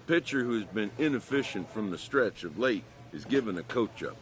pitcher who's been inefficient from the stretch of late is given a coach up.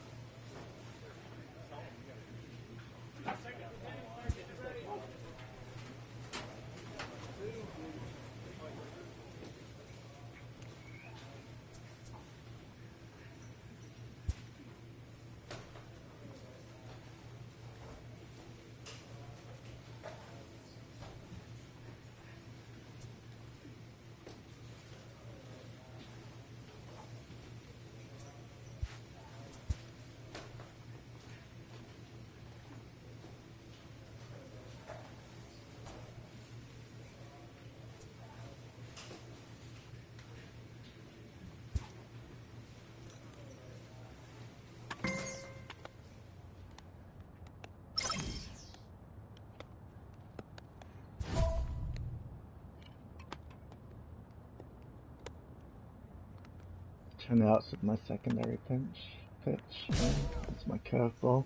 Turn outs with my secondary pitch. That's my curveball.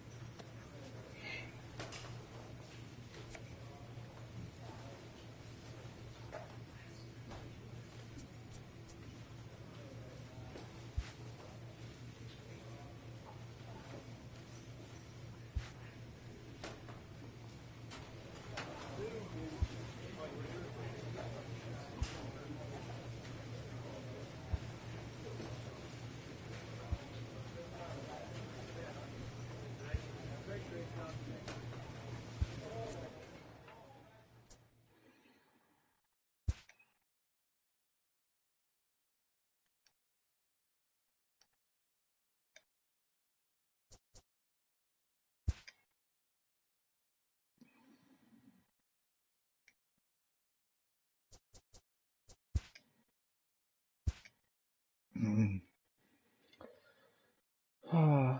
I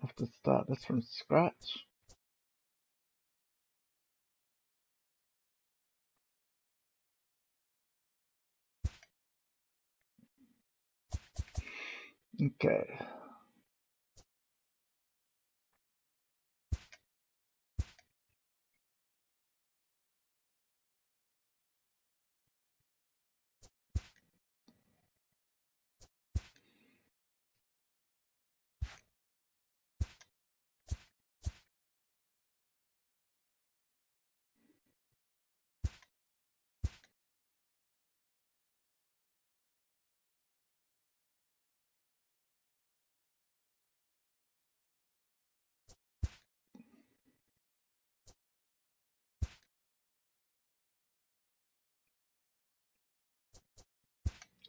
have to start this from scratch. Okay.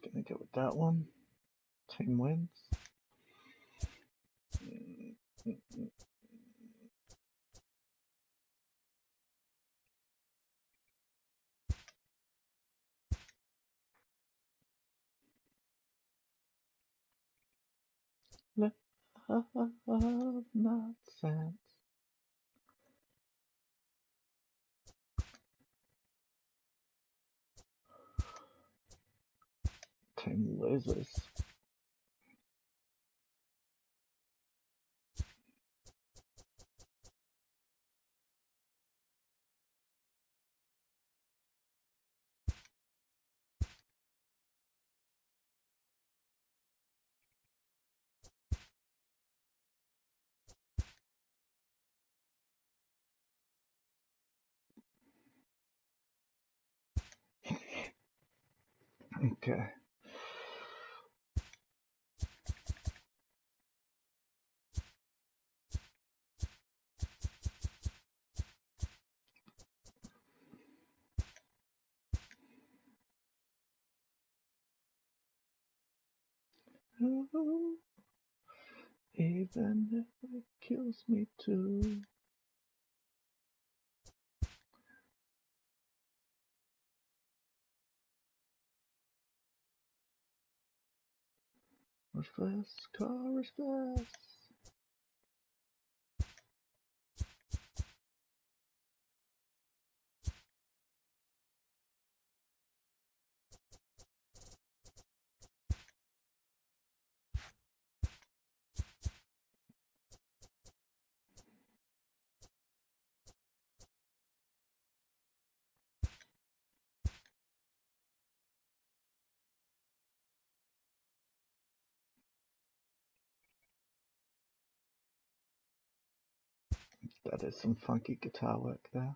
Gonna go with that one. Team wins. Nonsense. Team loses. Okay. Oh, even if it kills me too. Reverse, car reverse. That is some funky guitar work there.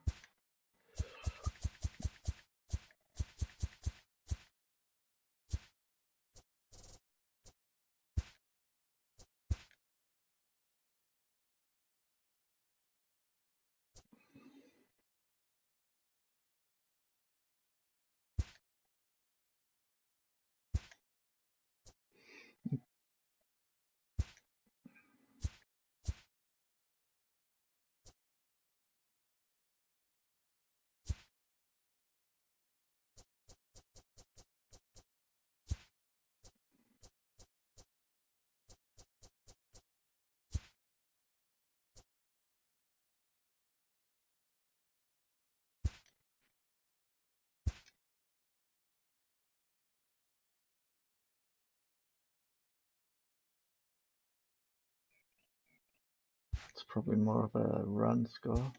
It's probably more of a run score.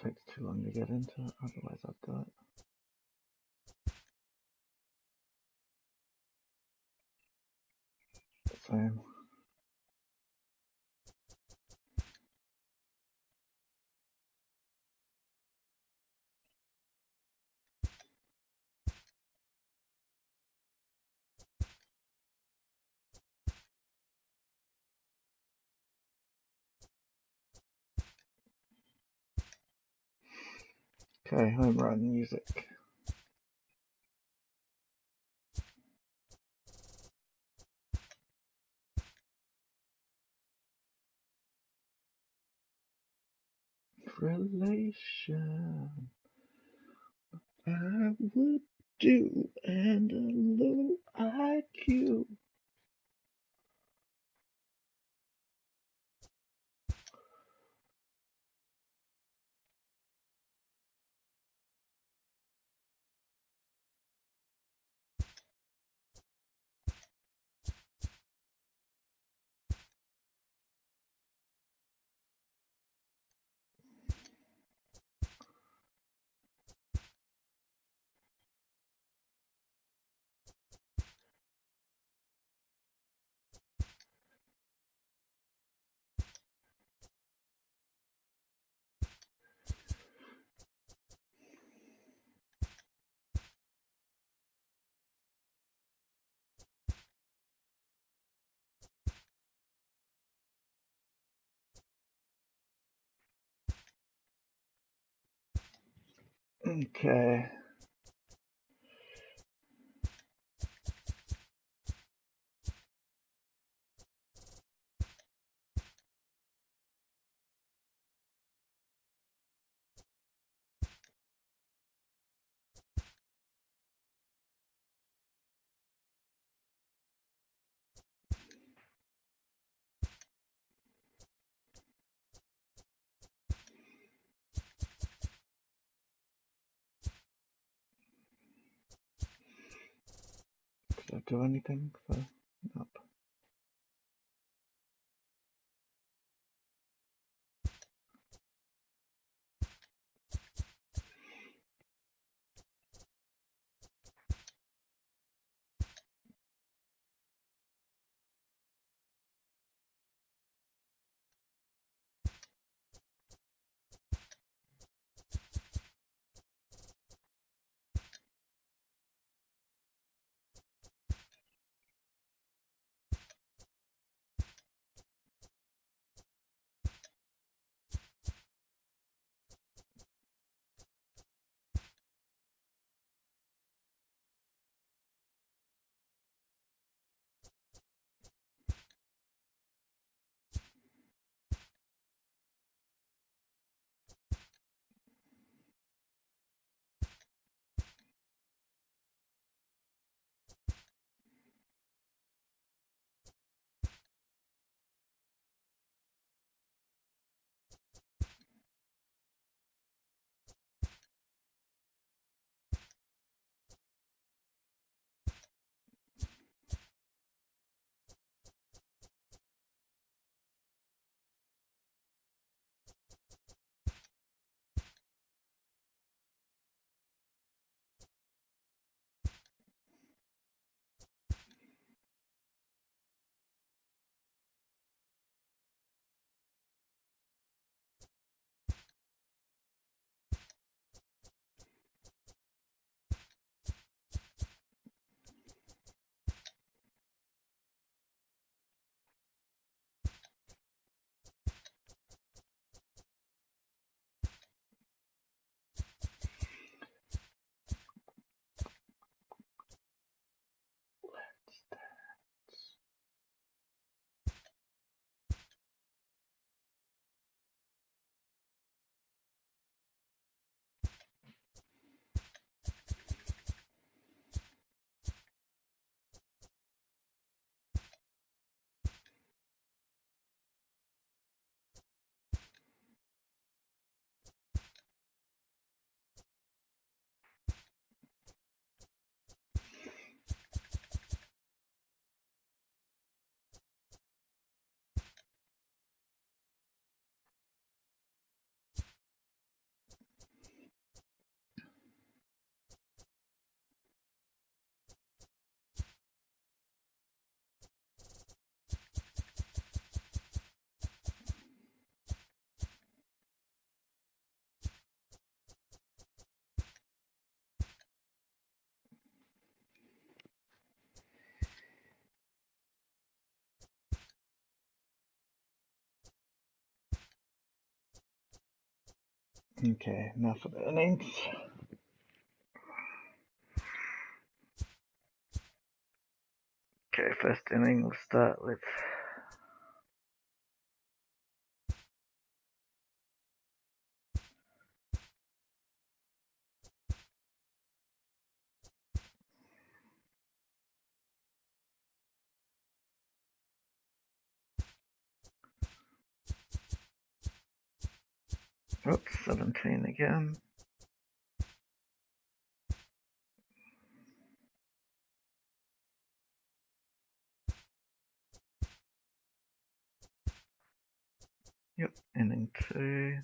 Takes too long to get into it, otherwise I'd do it. Same. Okay, home run music. Relation I would do, and a little IQ. Okay. Did I do anything for? Nope. Okay, enough of the innings. Okay, first inning we'll start with oops, 17 again. Yep, inning 2.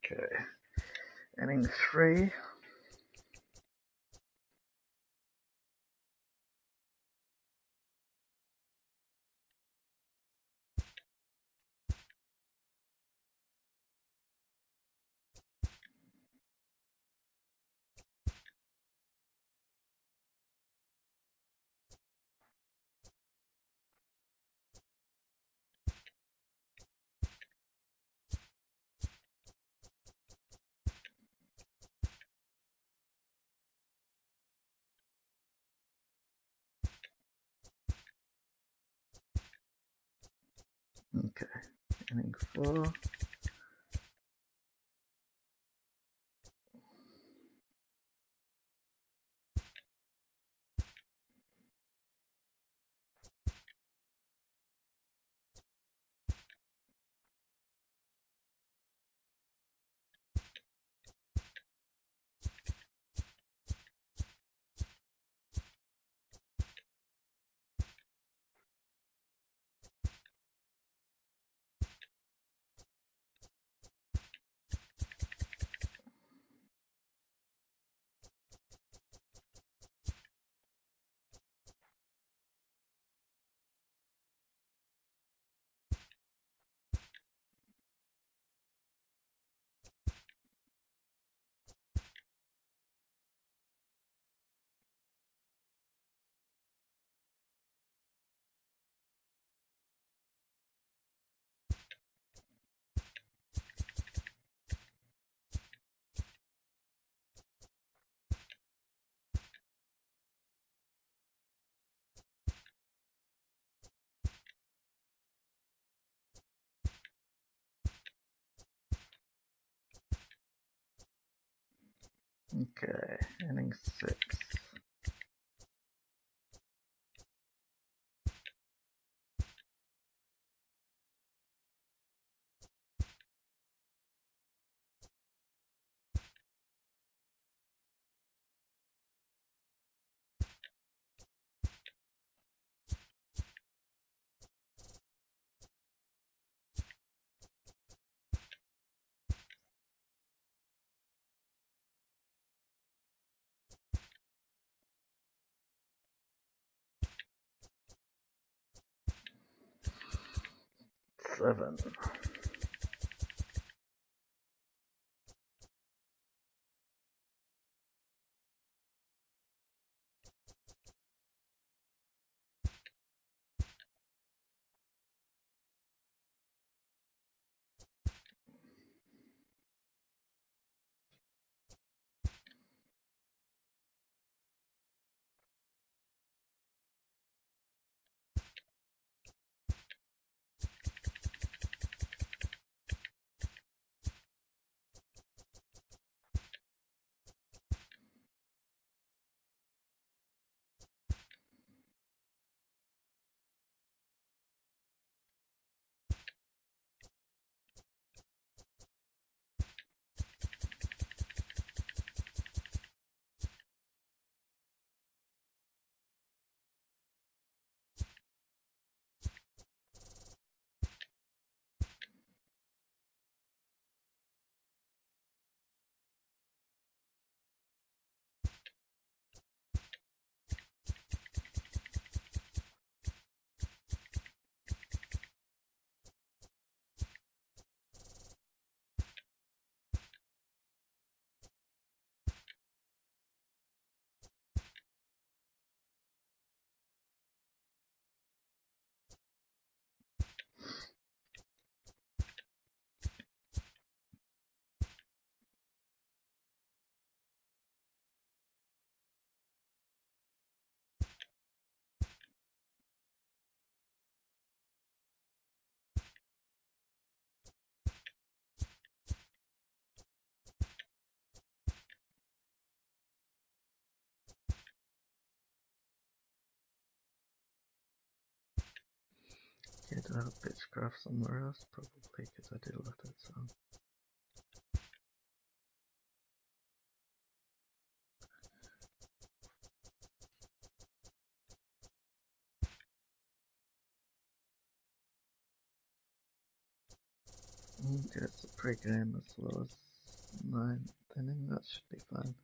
Okay. Inning 3. Okay. Inning 4. Okay. Inning 6. Seven. Yeah, do I have a pitch graph somewhere else? Probably, because I do look at some. Okay, it's a pre-game as well as Ninth inning, that should be fine.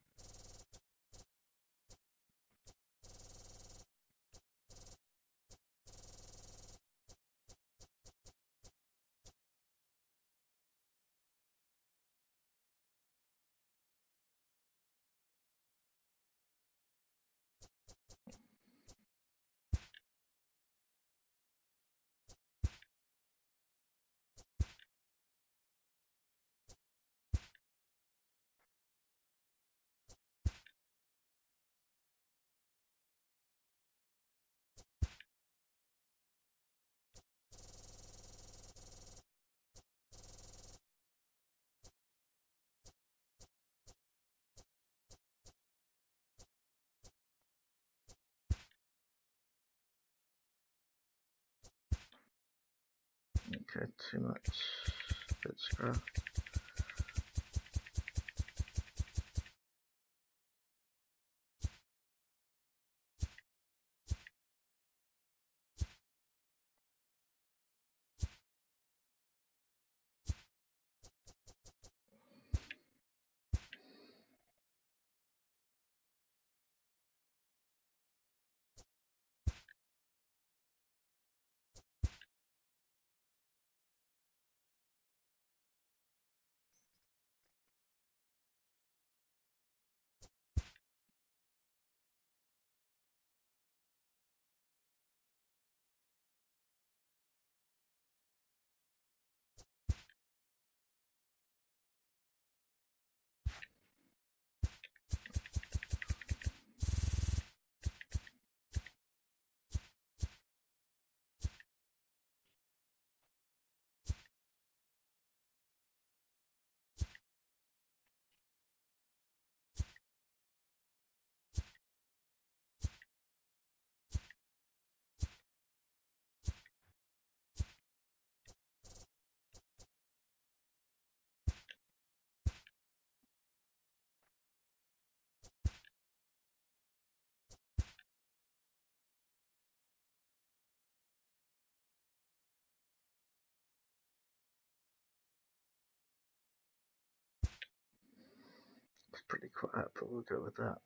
Okay, too much Pitchcraft. It's pretty quiet, but we'll go with that.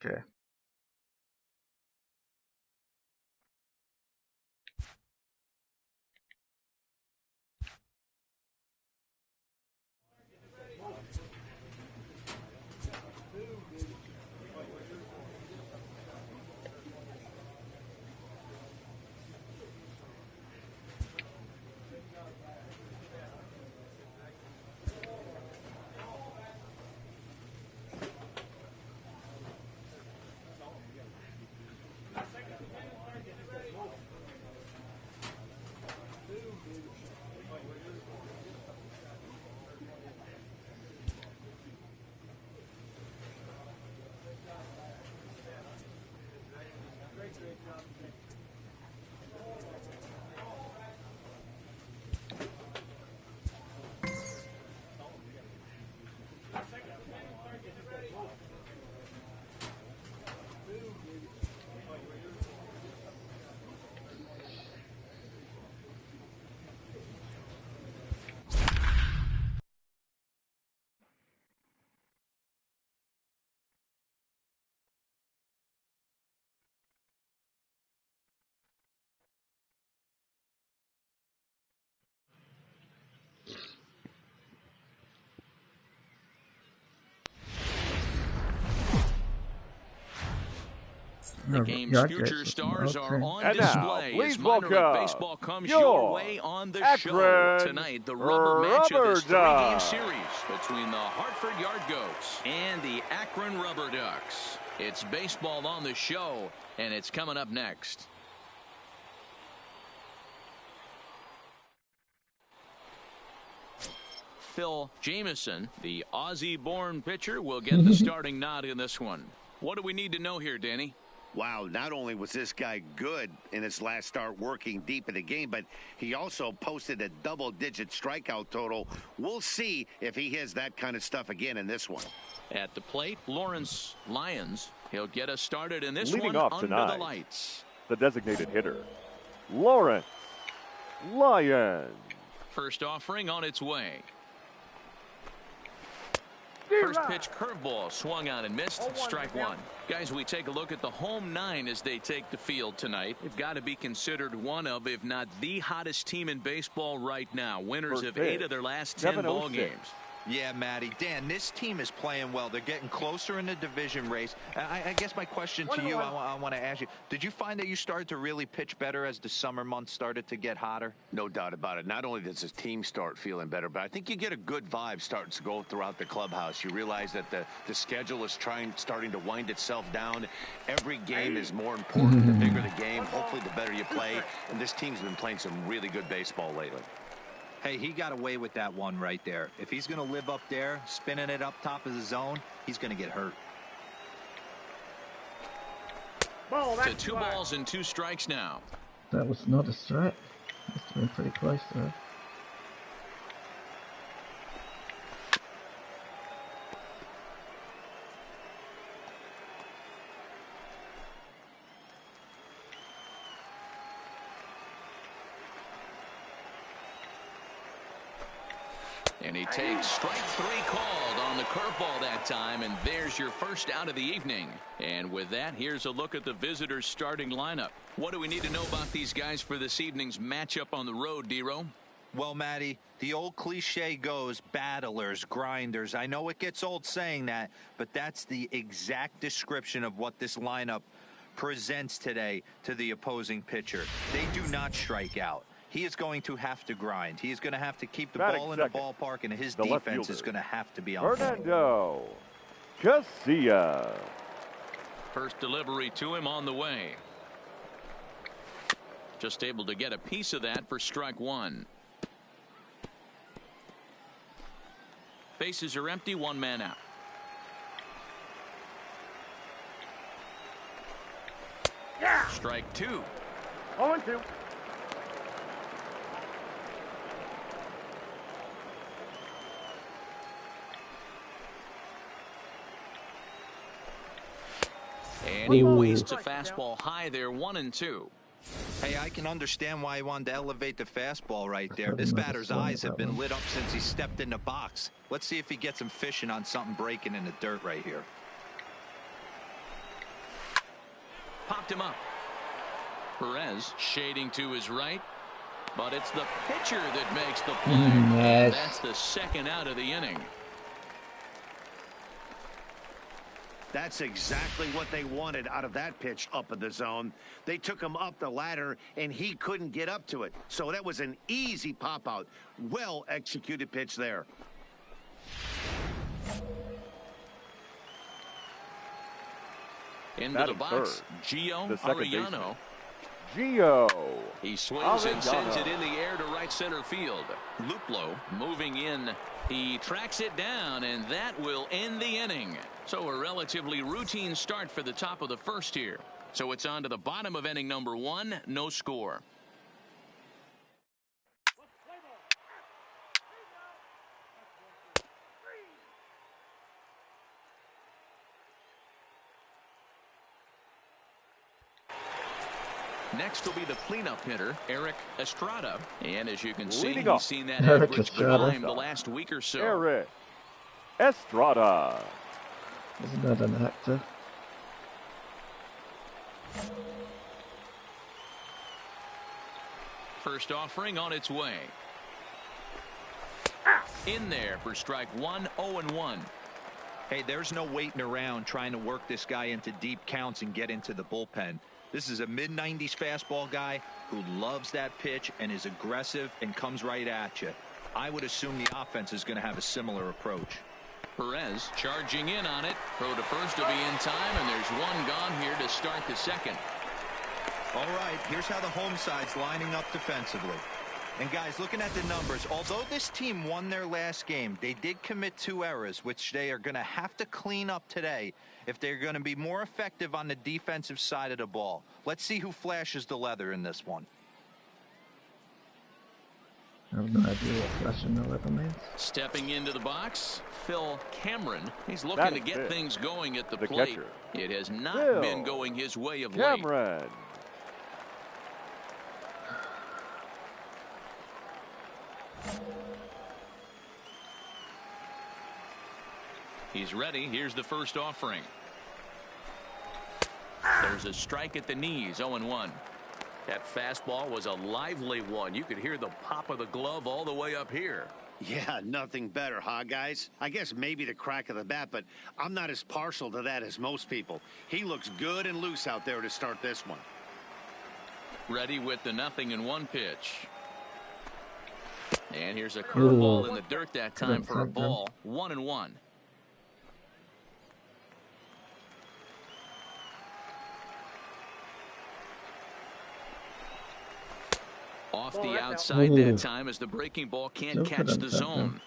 Okay. The No, game's yeah, future Jason, stars are okay. on And now, display please as minor league welcome baseball comes your your way on the show. Akron Tonight, the rubber match of Rubber this three-game Ducks. series between the Hartford Yard Goats and the Akron Rubber Ducks. It's baseball on the show, and it's coming up next. Phil Jameson, the Aussie-born pitcher, will get the starting nod in this one. What do we need to know here, Danny? Wow, not only was this guy good in his last start working deep in the game, but he also posted a double-digit strikeout total. We'll see if he has that kind of stuff again in this one. At the plate, Lawrence Lyons. He'll get us started in this Leading one off under tonight, the lights. the designated hitter, Lawrence Lyons. First offering on its way. First pitch curveball swung on and missed. Strike one. Guys, we take a look at the home nine as they take the field tonight. They've got to be considered one of, if not the hottest team in baseball right now. Winners First of pitch, 8 of their last 10 ball 7-0-6. games. Yeah, Matty. Dan, this team is playing well. They're getting closer in the division race. I guess my question to you, I want to ask you, did you find that you started to really pitch better as the summer months started to get hotter? No doubt about it. Not only does his team start feeling better, but I think you get a good vibe starting to go throughout the clubhouse. You realize that the schedule is starting to wind itself down. Every game is more important. The bigger the game, hopefully the better you play. And this team's been playing some really good baseball lately. Hey, he got away with that one right there. If he's going to live up there, spinning it up top of the zone, he's going to get hurt. To 2 balls and 2 strikes now. That was not a strike. Must have been pretty close there. And he takes strike 3 called on the curveball that time, and there's your first out of the evening. And with that, here's a look at the visitors' starting lineup. What do we need to know about these guys for this evening's matchup on the road, D-Row? Well, Matty, the old cliche goes, battlers, grinders. I know it gets old saying that, but that's the exact description of what this lineup presents today to the opposing pitcher. They do not strike out. He is going to have to grind. He is going to have to keep the ball in the ballpark, and his defense is going to have to be on point. Fernando Casilla. First delivery to him on the way. Just able to get a piece of that for strike 1. Bases are empty, 1 man out. Yeah. Strike 2. 0-2. And he wastes a fastball high there, 1-2. Hey, I can understand why he wanted to elevate the fastball right there. This batter's eyes have been lit up since he stepped in the box. Let's see if he gets him fishing on something breaking in the dirt right here. Popped him up. Perez shading to his right, but it's the pitcher that makes the play. Yes. That's the second out of the inning. That's exactly what they wanted out of that pitch up in the zone. They took him up the ladder, and he couldn't get up to it. So that was an easy pop-out. Well-executed pitch there. Into the box, Gio Arellano. Gio. He swings and sends it in the air to right center field. Luplo moving in. He tracks it down, and that will end the inning. So a relatively routine start for the top of the first here. So it's on to the bottom of inning number 1, no score. Next will be the cleanup hitter, Eric Estrada. And as you can see, he's seen that average climb the last week or so. Eric Estrada. Isn't that an actor? First offering on its way. In there for strike 1, 0-1. Hey, there's no waiting around trying to work this guy into deep counts and get into the bullpen. This is a mid-90s fastball guy who loves that pitch and is aggressive and comes right at you. I would assume the offense is going to have a similar approach. Perez charging in on it. Throw to first will be in time, and there's one gone here to start the second. All right, here's how the home side's lining up defensively. And guys, looking at the numbers, although this team won their last game, they did commit 2 errors, which they are going to have to clean up today if they're going to be more effective on the defensive side of the ball. Let's see who flashes the leather in this one. I have no idea what flashing the leather means. Stepping into the box, Phil Cameron. He's looking to get things going at the plate. Catcher. It has not Phil been going his way of late. Cameron. He's ready. Here's the first offering. There's a strike at the knees. 0-1. That fastball was a lively one. You could hear the pop of the glove all the way up here. Yeah, nothing better, huh, guys? I guess maybe the crack of the bat, but I'm not as partial to that as most people. He looks good and loose out there to start this one. Ready with the 0-1 pitch. And here's a curveball in the dirt that time for a ball. 1-1. Off the outside that time as the breaking ball can't catch the zone.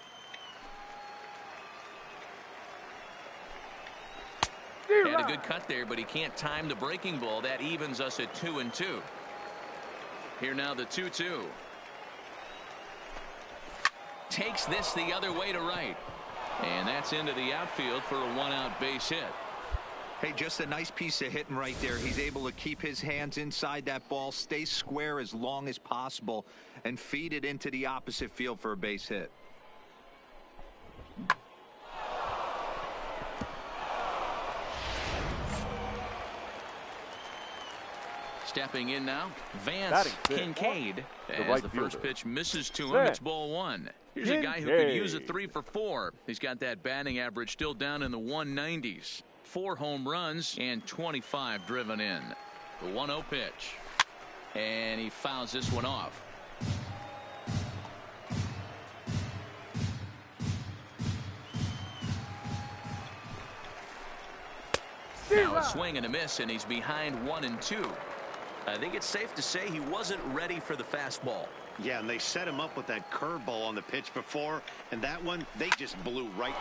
Had a good cut there, but he can't time the breaking ball. That evens us at 2-2. Here now the 2-2. Takes this the other way to right. And that's into the outfield for a 1-out base hit. Hey, just a nice piece of hitting right there. He's able to keep his hands inside that ball, stay square as long as possible, and feed it into the opposite field for a base hit. Stepping in now, Vance Kincaid. As the first pitch misses to him, it's ball 1. Here's a guy who could use a 3 for 4. He's got that batting average still down in the 190s. 4 home runs and 25 driven in. The 1-0 pitch. And he fouls this one off. Now a swing and a miss, and he's behind 1-2. I think it's safe to say he wasn't ready for the fastball. Yeah, and they set him up with that curveball on the pitch before, and that one, they just blew right.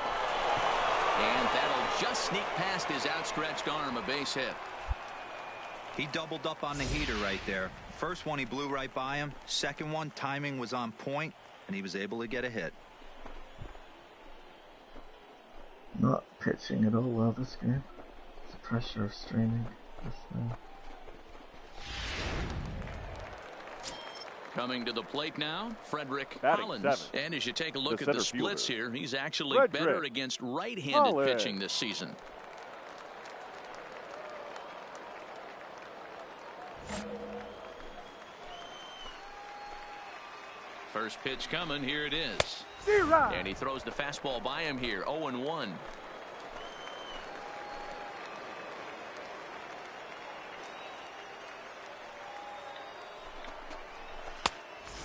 And that'll just sneak past his outstretched arm, a base hit. He doubled up on the heater right there. First one, he blew right by him. Second one, timing was on point, and he was able to get a hit. Not pitching at all well this game. It's the pressure of streaming. Coming to the plate now, Frederick Batting Collins. 7. And as you take a look at the splits here, he's actually Frederick better against right-handed pitching this season. First pitch coming, here it is. And he throws the fastball by him here, 0-1.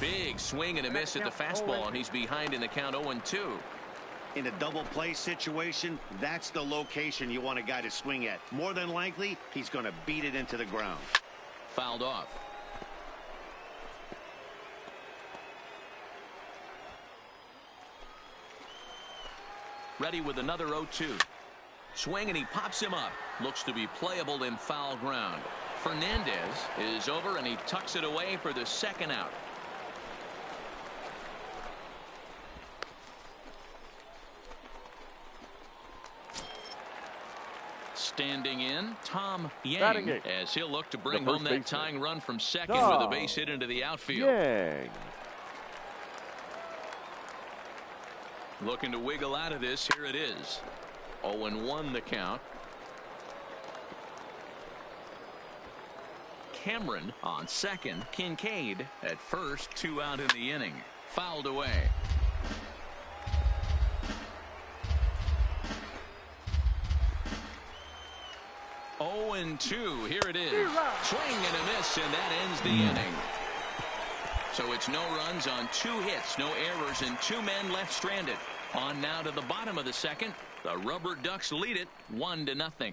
Big swing and a miss at the fastball, and he's behind in the count 0-2. In a double play situation, that's the location you want a guy to swing at. More than likely, he's going to beat it into the ground. Fouled off. Ready with another 0-2. Swing and he pops him up. Looks to be playable in foul ground. Fernandez is over and he tucks it away for the second out. Standing in, Tom Yang, as he'll look to bring home that tying run from second with a base hit into the outfield. Yang. Looking to wiggle out of this. Here it is. 0-1 the count. Cameron on second. Kincaid at first. 2 out in the inning. Fouled away. 1-2. Here it is. Swing and a miss, and that ends the inning. So it's no runs on 2 hits, no errors, and 2 men left stranded. On now to the bottom of the second. The Rubber Ducks lead it 1-0.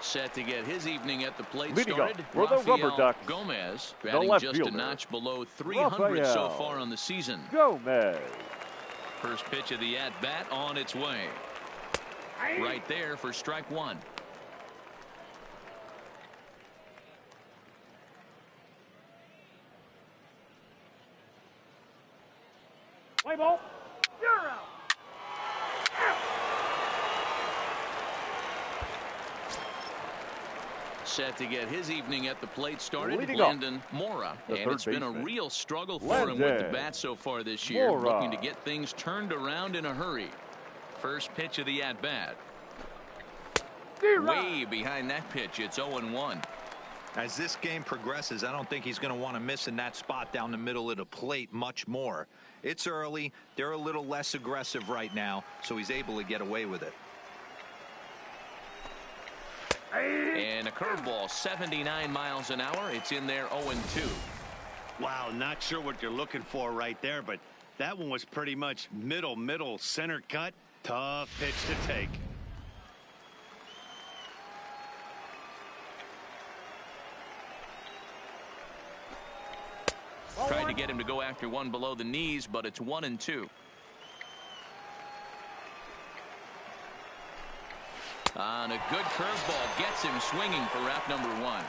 Set to get his evening at the plate started. For the Rubber Ducks, Gomez, the batting left just fielder, a notch below 300 so Rafael far on the season. Gomez. First pitch of the at-bat on its way. Right there for strike 1. Play ball. You're out. Set to get his evening at the plate started. Leading Landon Mora. the And third it's been a baseman. real struggle for him with the Landon bat so far this year. Mora. Looking to get things turned around in a hurry. First pitch of the at-bat. Way behind that pitch. It's 0-1. As this game progresses, I don't think he's going to want to miss in that spot down the middle of the plate much more. It's early. They're a little less aggressive right now, so he's able to get away with it. And a curveball, 79 miles an hour. It's in there 0-2. Wow, not sure what you're looking for right there, but that one was pretty much middle, center cut. Tough pitch to take. Tried to get him to go after one below the knees, but it's 1-2. On a good curveball, gets him swinging for wrap number 1.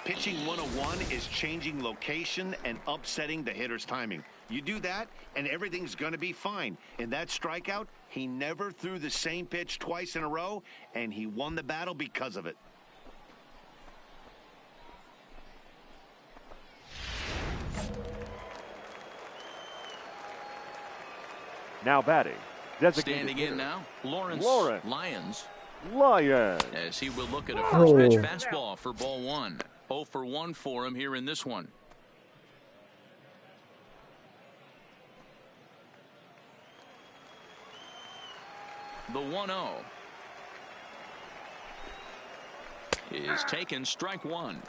Pitching 101 is changing location and upsetting the hitter's timing. You do that, and everything's going to be fine. In that strikeout, he never threw the same pitch twice in a row, and he won the battle because of it. Now batting. Standing in now, Lawrence Lyons. As he will look at a first pitch fastball for ball 1. 0 for 1 for him here in this one. The 1-0 is taken, strike 1.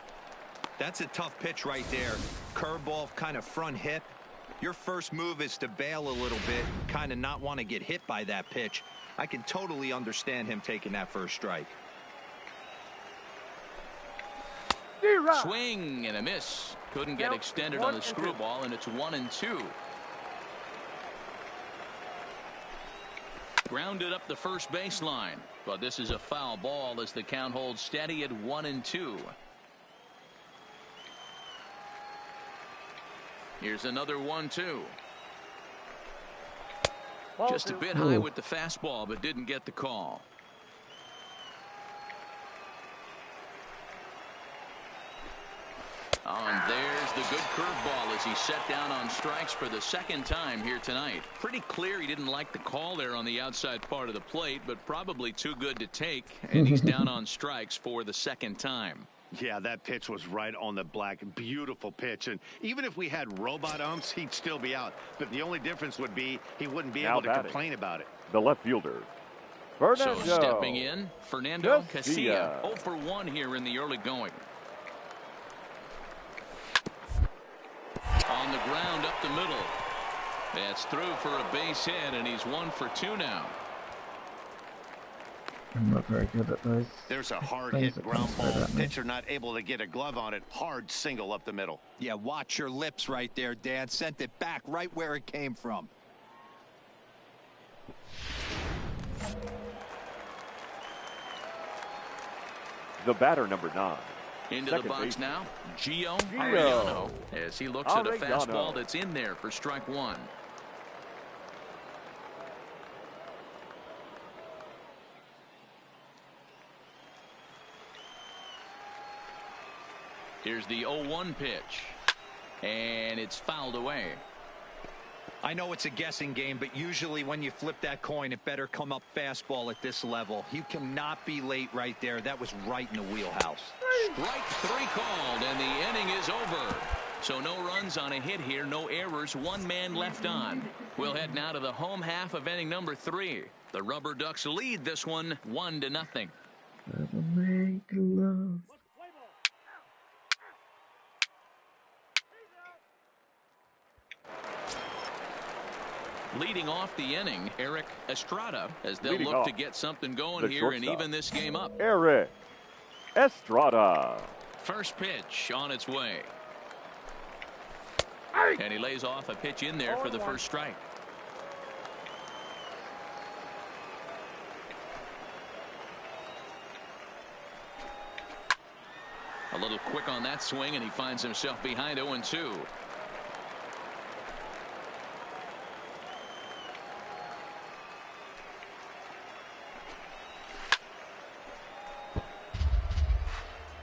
That's a tough pitch right there. Curveball, kind of front hip. Your first move is to bail a little bit, kind of not want to get hit by that pitch. I can totally understand him taking that first strike. Swing and a miss. Couldn't get extended on the screwball, and it's 1-2. Grounded up the first baseline, but this is a foul ball as the count holds steady at 1-2. Here's another 1-2. Just a bit high with the fastball, but didn't get the call. Oh, and there's the good curveball as he set down on strikes for the second time here tonight. Pretty clear he didn't like the call there on the outside part of the plate, but probably too good to take, and he's down on strikes for the second time. Yeah, that pitch was right on the black. Beautiful pitch. And even if we had robot umps, he'd still be out. But the only difference would be he wouldn't be able to complain about it. The left fielder, Fernando. So stepping in, Fernando Casilla. 0 for 1 here in the early going. On the ground up the middle. That's through for a base hit, and he's 1 for 2 now. I'm not very good at those. There's a hard hit ground ball. Pitcher not able to get a glove on it. Hard single up the middle. Yeah, watch your lips right there, Dan. Sent it back right where it came from. The batter, number 9. Into Second the box base. now, Gio Arellano, as he looks at a fastball that's in there for strike 1. Here's the 0-1 pitch, and it's fouled away. I know it's a guessing game, but usually when you flip that coin, it better come up fastball at this level. You cannot be late right there. That was right in the wheelhouse. Strike 3 called, and the inning is over. So no runs on a hit here, no errors, one man left on. We'll head now to the home half of inning number 3. The Rubber Ducks lead this one 1-0. Make love. Leading off the inning, Eric Estrada, as they'll Leading look off, to get something going the here and shortstop, even this game up. Eric Estrada. First pitch on its way. And he lays off a pitch in there for the first strike. A little quick on that swing, and he finds himself behind 0-2.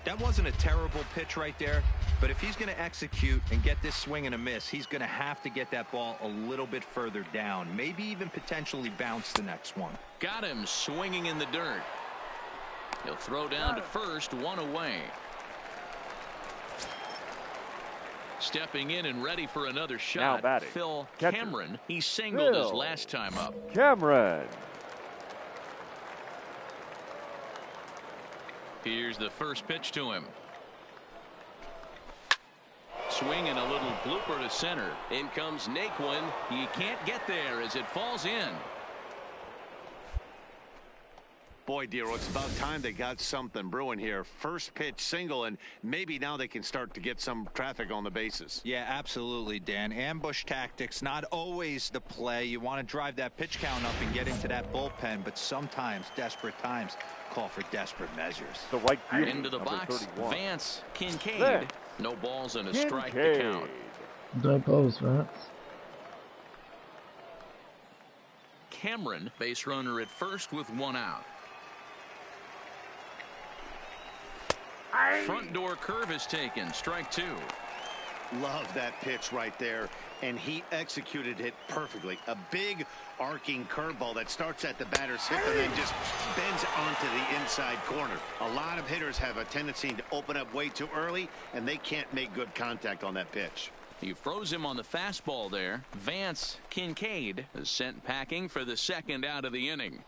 That wasn't a terrible pitch right there, but if he's going to execute and get this swing and a miss, he's going to have to get that ball a little bit further down, maybe even potentially bounce the next one. Got him swinging in the dirt. He'll throw down to first, one away. Stepping in and ready for another shot, Now batting, Phil catcher, Cameron. He singled his Phil last time up. Cameron. Here's the first pitch to him. Swing and a little blooper to center. In comes Naquin. He can't get there as it falls in. Boy, Dero, it's about time they got something brewing here. First pitch single, and maybe now they can start to get some traffic on the bases. Yeah, absolutely, Dan. Ambush tactics, not always the play. You want to drive that pitch count up and get into that bullpen, but sometimes desperate times call for desperate measures. The right field, Into the number box, 31. Vance Kincaid. Vance No balls and a strike to Kincaid. count. No balls, Vance. Cameron, base runner at first with one out. Front door curve is taken. Strike 2. Love that pitch right there, and he executed it perfectly. A big arcing curveball that starts at the batter's hip and then just bends onto the inside corner. A lot of hitters have a tendency to open up way too early, and they can't make good contact on that pitch. He froze him on the fastball there. Vance Kincaid is sent packing for the second out of the inning.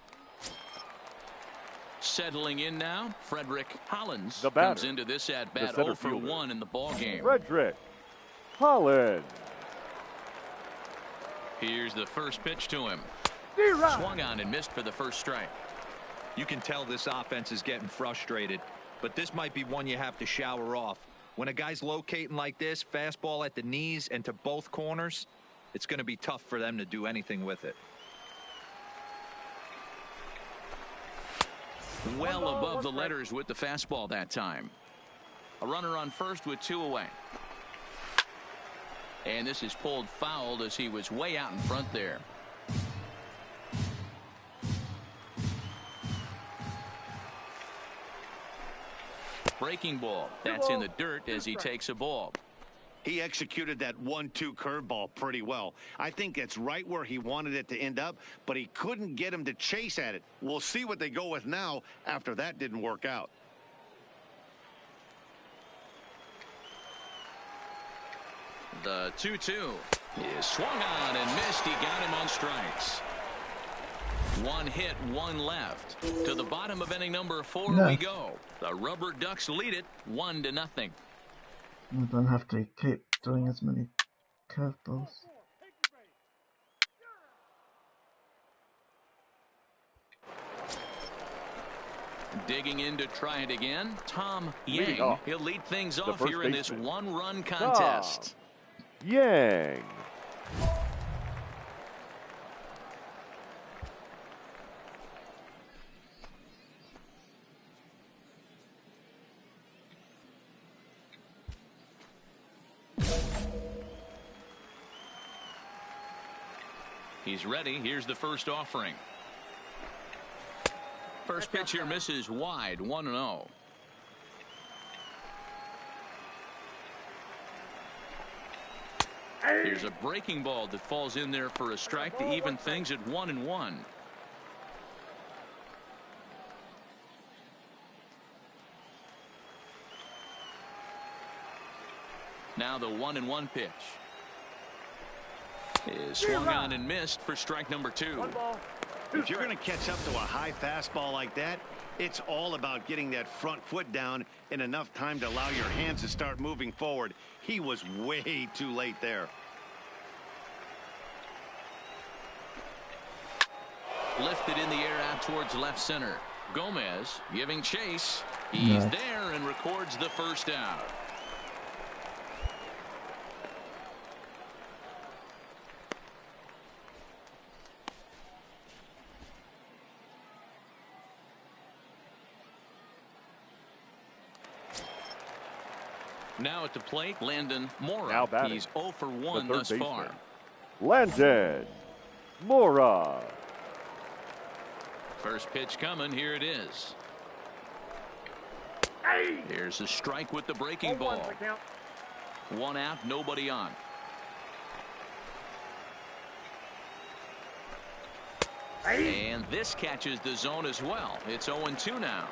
Settling in now, Frederick Hollins The batter, comes into this at bat the center 0 for fielder, 1 in the ball game. Frederick Hollins. Here's the first pitch to him. Swung on and missed for the first strike. You can tell this offense is getting frustrated, but this might be one you have to shower off. When a guy's locating like this, fastball at the knees and to both corners, it's going to be tough for them to do anything with it. Well above the letters with the fastball that time. A runner on first with 2 away. And this is pulled foul as he was way out in front there. Breaking ball. That's in the dirt as he takes a ball. He executed that 1-2 curveball pretty well. I think it's right where he wanted it to end up, but he couldn't get him to chase at it. We'll see what they go with now after that didn't work out. The 2-2 is swung on and missed. He got him on strikes. One hit, one left. To the bottom of inning number 4 we go. The Rubber Ducks lead it 1-0. I don't have to keep doing as many curveballs. Digging in to try it again, Tom Yang. He'll lead things off first here in this baseman, one-run contest. Yang. He's ready. Here's the first offering. First pitch here misses wide, 1-0. Here's a breaking ball that falls in there for a strike to even things at 1-1. Now the 1-1 pitch is swung on and missed for strike number 2. If you're going to catch up to a high fastball like that, it's all about getting that front foot down in enough time to allow your hands to start moving forward. He was way too late there. Lifted in the air out towards left center. Gomez giving chase. He's there and records the first out. Now at the plate, Landon Mora. Now batting. He's 0 for 1 third thus baseman, far. Landon Mora. First pitch coming. Here it is. Here's a strike with the breaking ball. 1 out, nobody on. And this catches the zone as well. It's 0-2 now.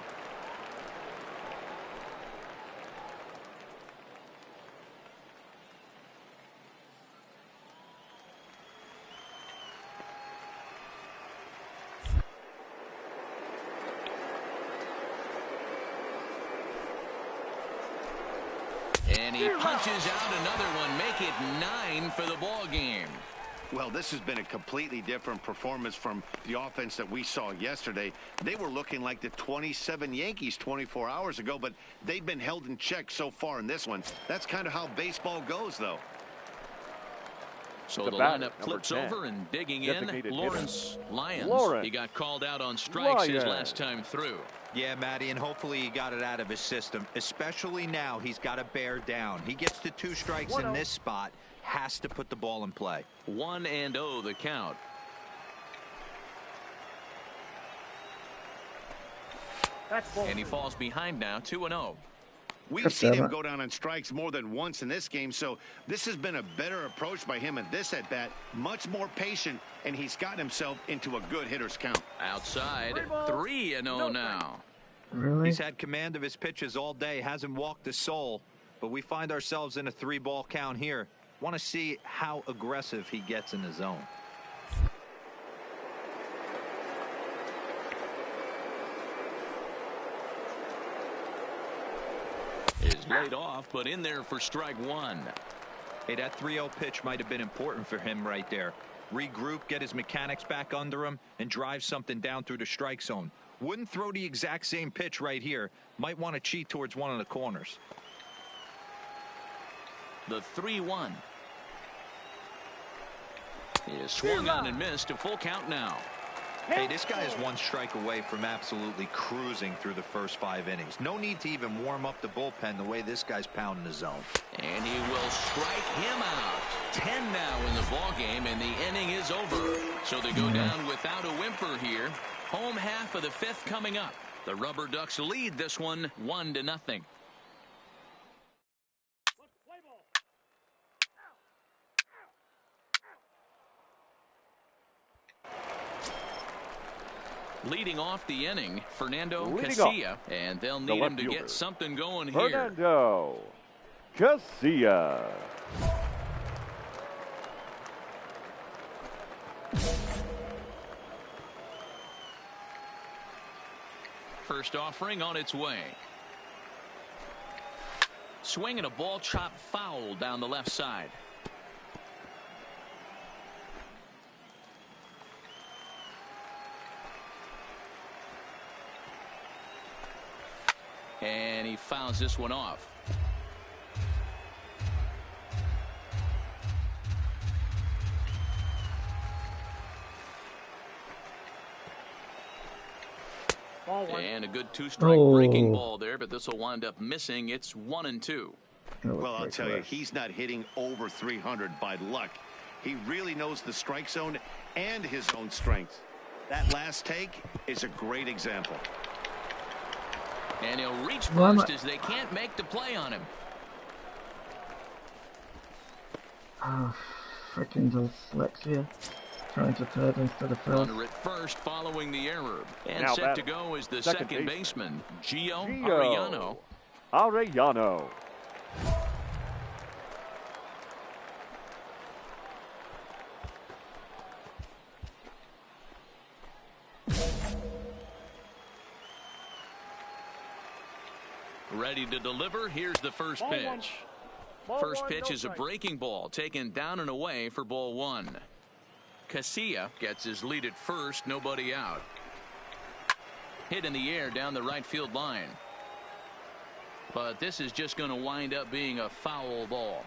And he punches out another one, make it 9 for the ball game. Well, this has been a completely different performance from the offense that we saw yesterday. They were looking like the 27 Yankees 24 hours ago, but they've been held in check so far in this one. That's kind of how baseball goes, though. So the lineup flips over and digging in. Lawrence Lyons. He got called out on strikes his last time through. Yeah, Matty, and hopefully he got it out of his system, especially now he's got to bear down. He gets to 2 strikes in this spot, has to put the ball in play. 1-0 the count. And he falls behind now, 2-0. We've seen him go down on strikes more than once in this game, so this has been a better approach by him at this at-bat. Much more patient, and he's gotten himself into a good hitter's count. Outside, 3-0 now. Really? He's had command of his pitches all day, hasn't walked a soul, but we find ourselves in a 3-ball count here. Want to see how aggressive he gets in the zone. Is laid off, but in there for strike 1. Hey, that 3-0 pitch might have been important for him right there. Regroup, get his mechanics back under him, and drive something down through the strike zone. Wouldn't throw the exact same pitch right here. Might want to cheat towards one of the corners. The 3-1 is swung on and missed. A full count now. Hey, this guy is 1 strike away from absolutely cruising through the first 5 innings. No need to even warm up the bullpen the way this guy's pounding the zone. And he will strike him out. 10 now in the ball game, and the inning is over. So they go down without a whimper here. Home half of the 5th coming up. The Rubber Ducks lead this one 1-0. Leading off the inning, Fernando Casilla, and they'll need him to get something going here. Fernando Casilla. First offering on its way. Swinging a ball chopped foul down the left side. And he fouls this one off. And a good 2-strike breaking ball there, but this will wind up missing. It's 1-2. Well, I'll tell you, he's not hitting over 300 by luck. He really knows the strike zone and his own strength. That last take is a great example. And he'll reach first as they can't make the play on him. Oh, freaking dyslexia. Trying to third instead of first. Runner at first following the error. And now set to go is the second baseman, Gio Arellano. Ready to deliver. Here's the first pitch. First pitch is a breaking ball taken down and away for ball one. Casilla gets his lead at first, nobody out. Hit in the air down the right field line. But this is just going to wind up being a foul ball.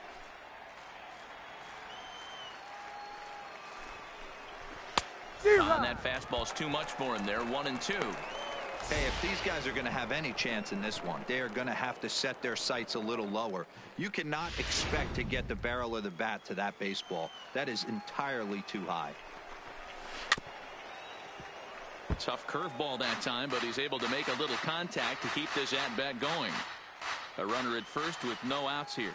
And that fastball's too much for him there. 1-2. Hey, if these guys are going to have any chance in this one, they are going to have to set their sights a little lower. You cannot expect to get the barrel of the bat to that baseball. That is entirely too high. Tough curveball that time, but he's able to make a little contact to keep this at-bat going. A runner at first with no outs here.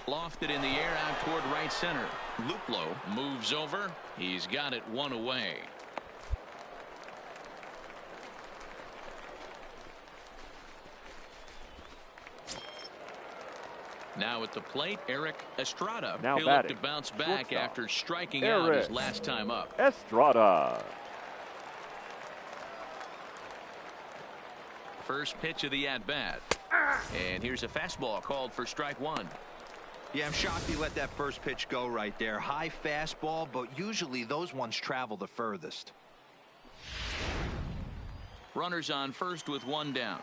Lofted in the air out toward right center. Luplow moves over. He's got it one away. Now at the plate, Eric Estrada. Now He'll look to bounce back after striking out his last time up. Estrada. First pitch of the at-bat. And here's a fastball called for strike one. Yeah, I'm shocked he let that first pitch go right there. High fastball, but usually those ones travel the furthest. Runners on first with one down.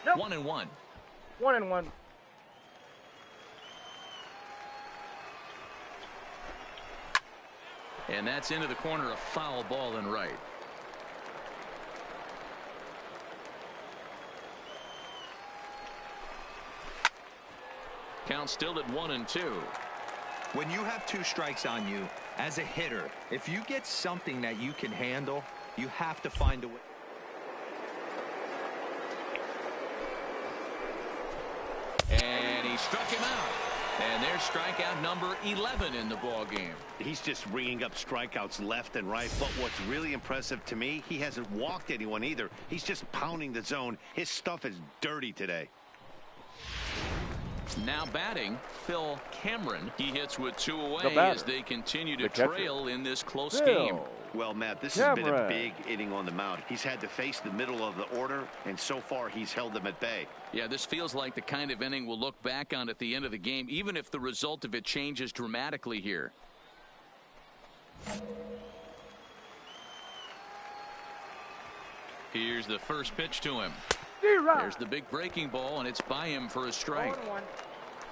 Nope. 1-1. 1-1. And that's into the corner, a foul ball and right. Count still at 1-2. When you have two strikes on you, as a hitter, if you get something that you can handle, you have to find a way. And he struck him out. And there's strikeout number 11 in the ball game. He's just ringing up strikeouts left and right. But what's really impressive to me, he hasn't walked anyone either. He's just pounding the zone. His stuff is dirty today. Now batting, Phil Cameron. He hits with two away as they continue to trail in this close game. Well, Matt, this has been a big inning on the mound. He's had to face the middle of the order, and so far he's held them at bay. Yeah, this feels like the kind of inning we'll look back on at the end of the game, even if the result of it changes dramatically here. Here's the first pitch to him. There's the big breaking ball, and it's by him for a strike.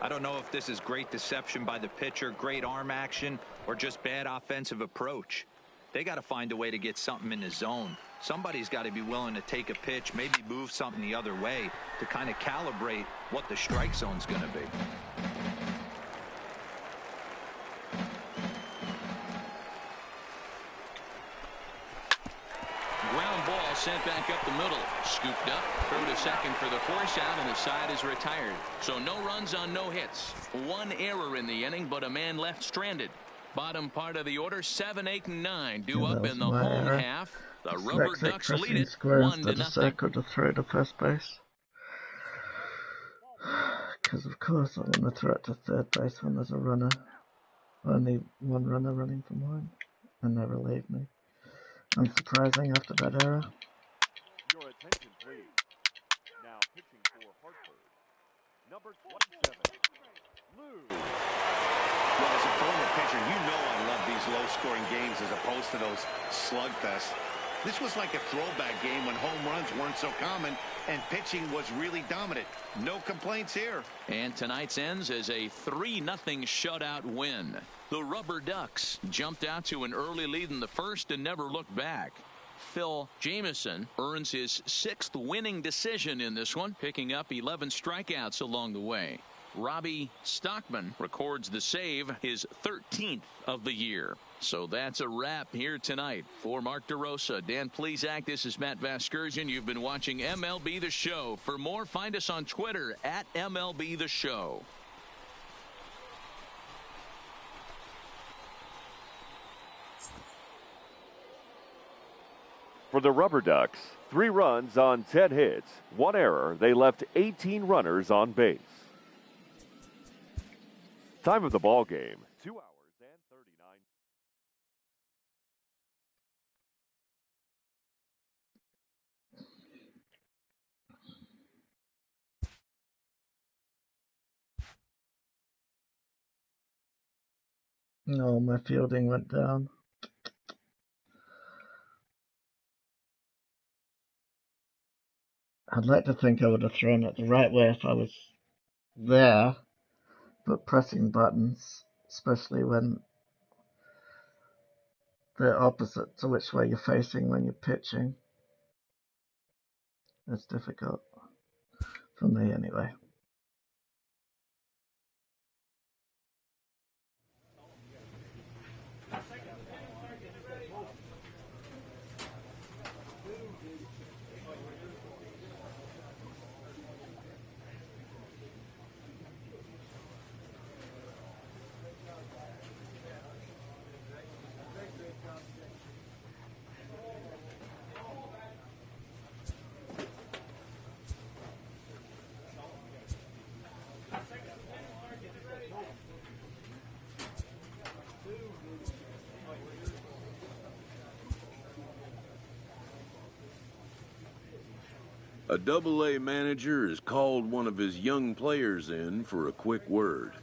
I don't know if this is great deception by the pitcher, great arm action, or just bad offensive approach. They got to find a way to get something in the zone. Somebody's got to be willing to take a pitch, maybe move something the other way to kind of calibrate what the strike zone's going to be. Ground ball sent back up the middle. Scooped up, throw to second for the force out, and the side is retired. So no runs on no hits. One error in the inning, but a man left stranded. Bottom part of the order, 7, 8, and 9 due up in the home half. The Rubber Ducks lead it 1-0. Circle to throw to first base. Because of course I want to throw it to third base when there's a runner. Only one runner running from home, and they relieve me. Unsurprising after that error. Your attention, please. Now pitching for Hartford, number 27, Lou. Well, as a former pitcher, you know I love these low-scoring games as opposed to those slugfests. This was like a throwback game when home runs weren't so common and pitching was really dominant. No complaints here. And tonight's ends as a 3-0 shutout win. The Rubber Ducks jumped out to an early lead in the first and never looked back. Phil Jameson earns his 6th winning decision in this one, picking up 11 strikeouts along the way. Robbie Stockman records the save, his 13th of the year. So that's a wrap here tonight. For Mark DeRosa, Dan Plesac, this is Matt Vasgersian. You've been watching MLB The Show. For more, find us on Twitter at MLB The Show. For the Rubber Ducks, 3 runs on 10 hits, 1 error. They left 18 runners on base. Time of the ball game, 2 hours. No, my fielding went down. I'd like to think I would have thrown it the right way if I was there, but pressing buttons, especially when they're opposite to which way you're facing when you're pitching, it's difficult. For me, anyway. A Double-A manager has called one of his young players in for a quick word.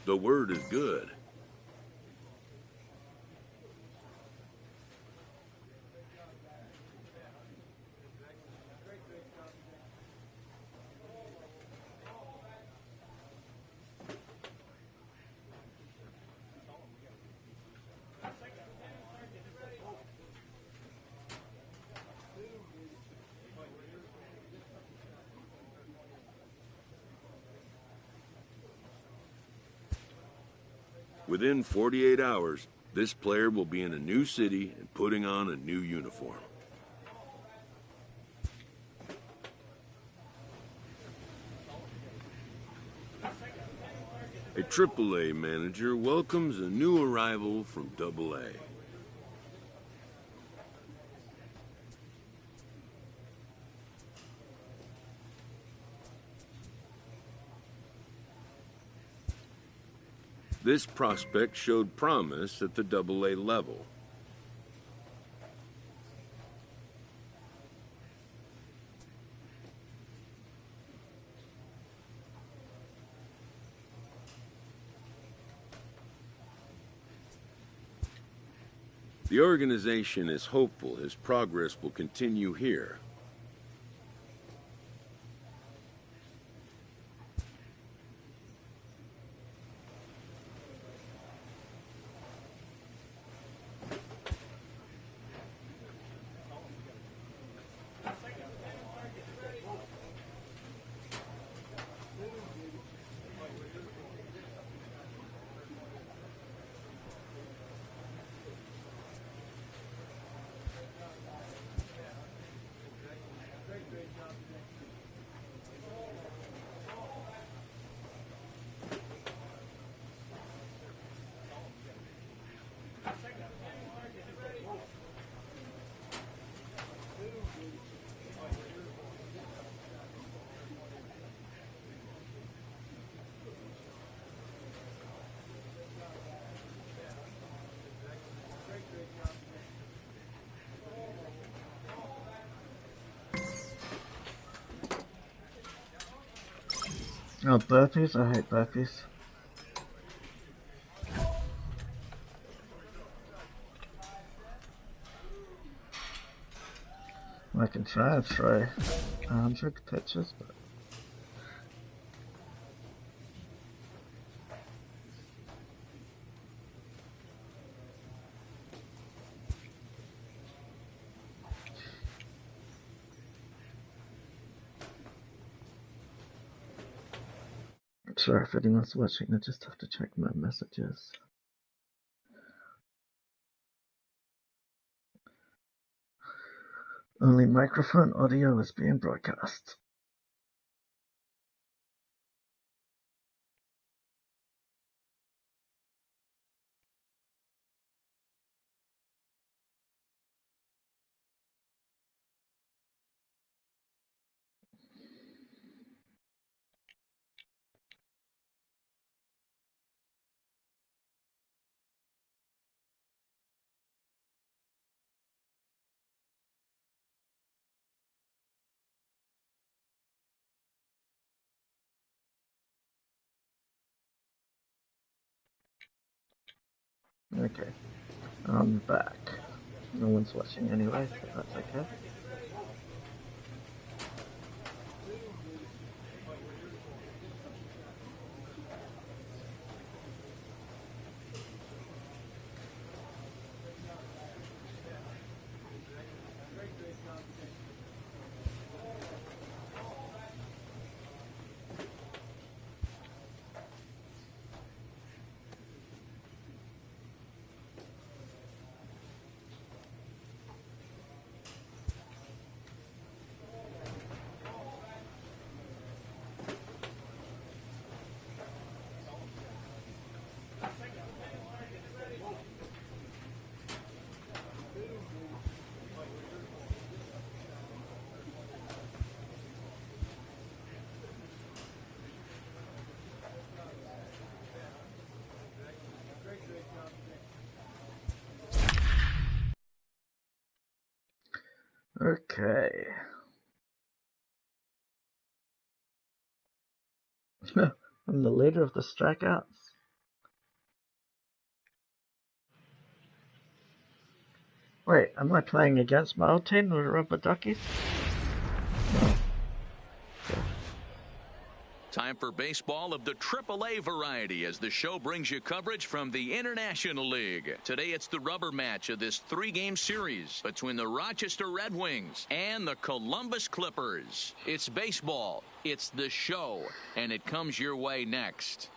The word is good. Within 48 hours, this player will be in a new city and putting on a new uniform. A Triple-A manager welcomes a new arrival from Double-A. This prospect showed promise at the Double-A level. The organization is hopeful his progress will continue here. Oh, burpees? I hate burpees. I can try and throw 100 pitches, but sorry if anyone's watching, I just have to check my messages. Only microphone audio is being broadcast. Okay. I'm back. No one's watching anyway, so that's okay. Okay. I'm the leader of the strikeouts. Wait, am I playing against my old team, the Rubber Duckies? No. Time for baseball of the AAA variety as the show brings you coverage from the International League. Today it's the rubber match of this 3-game series between the Rochester Red Wings and the Columbus Clippers. It's baseball, it's the show, and it comes your way next.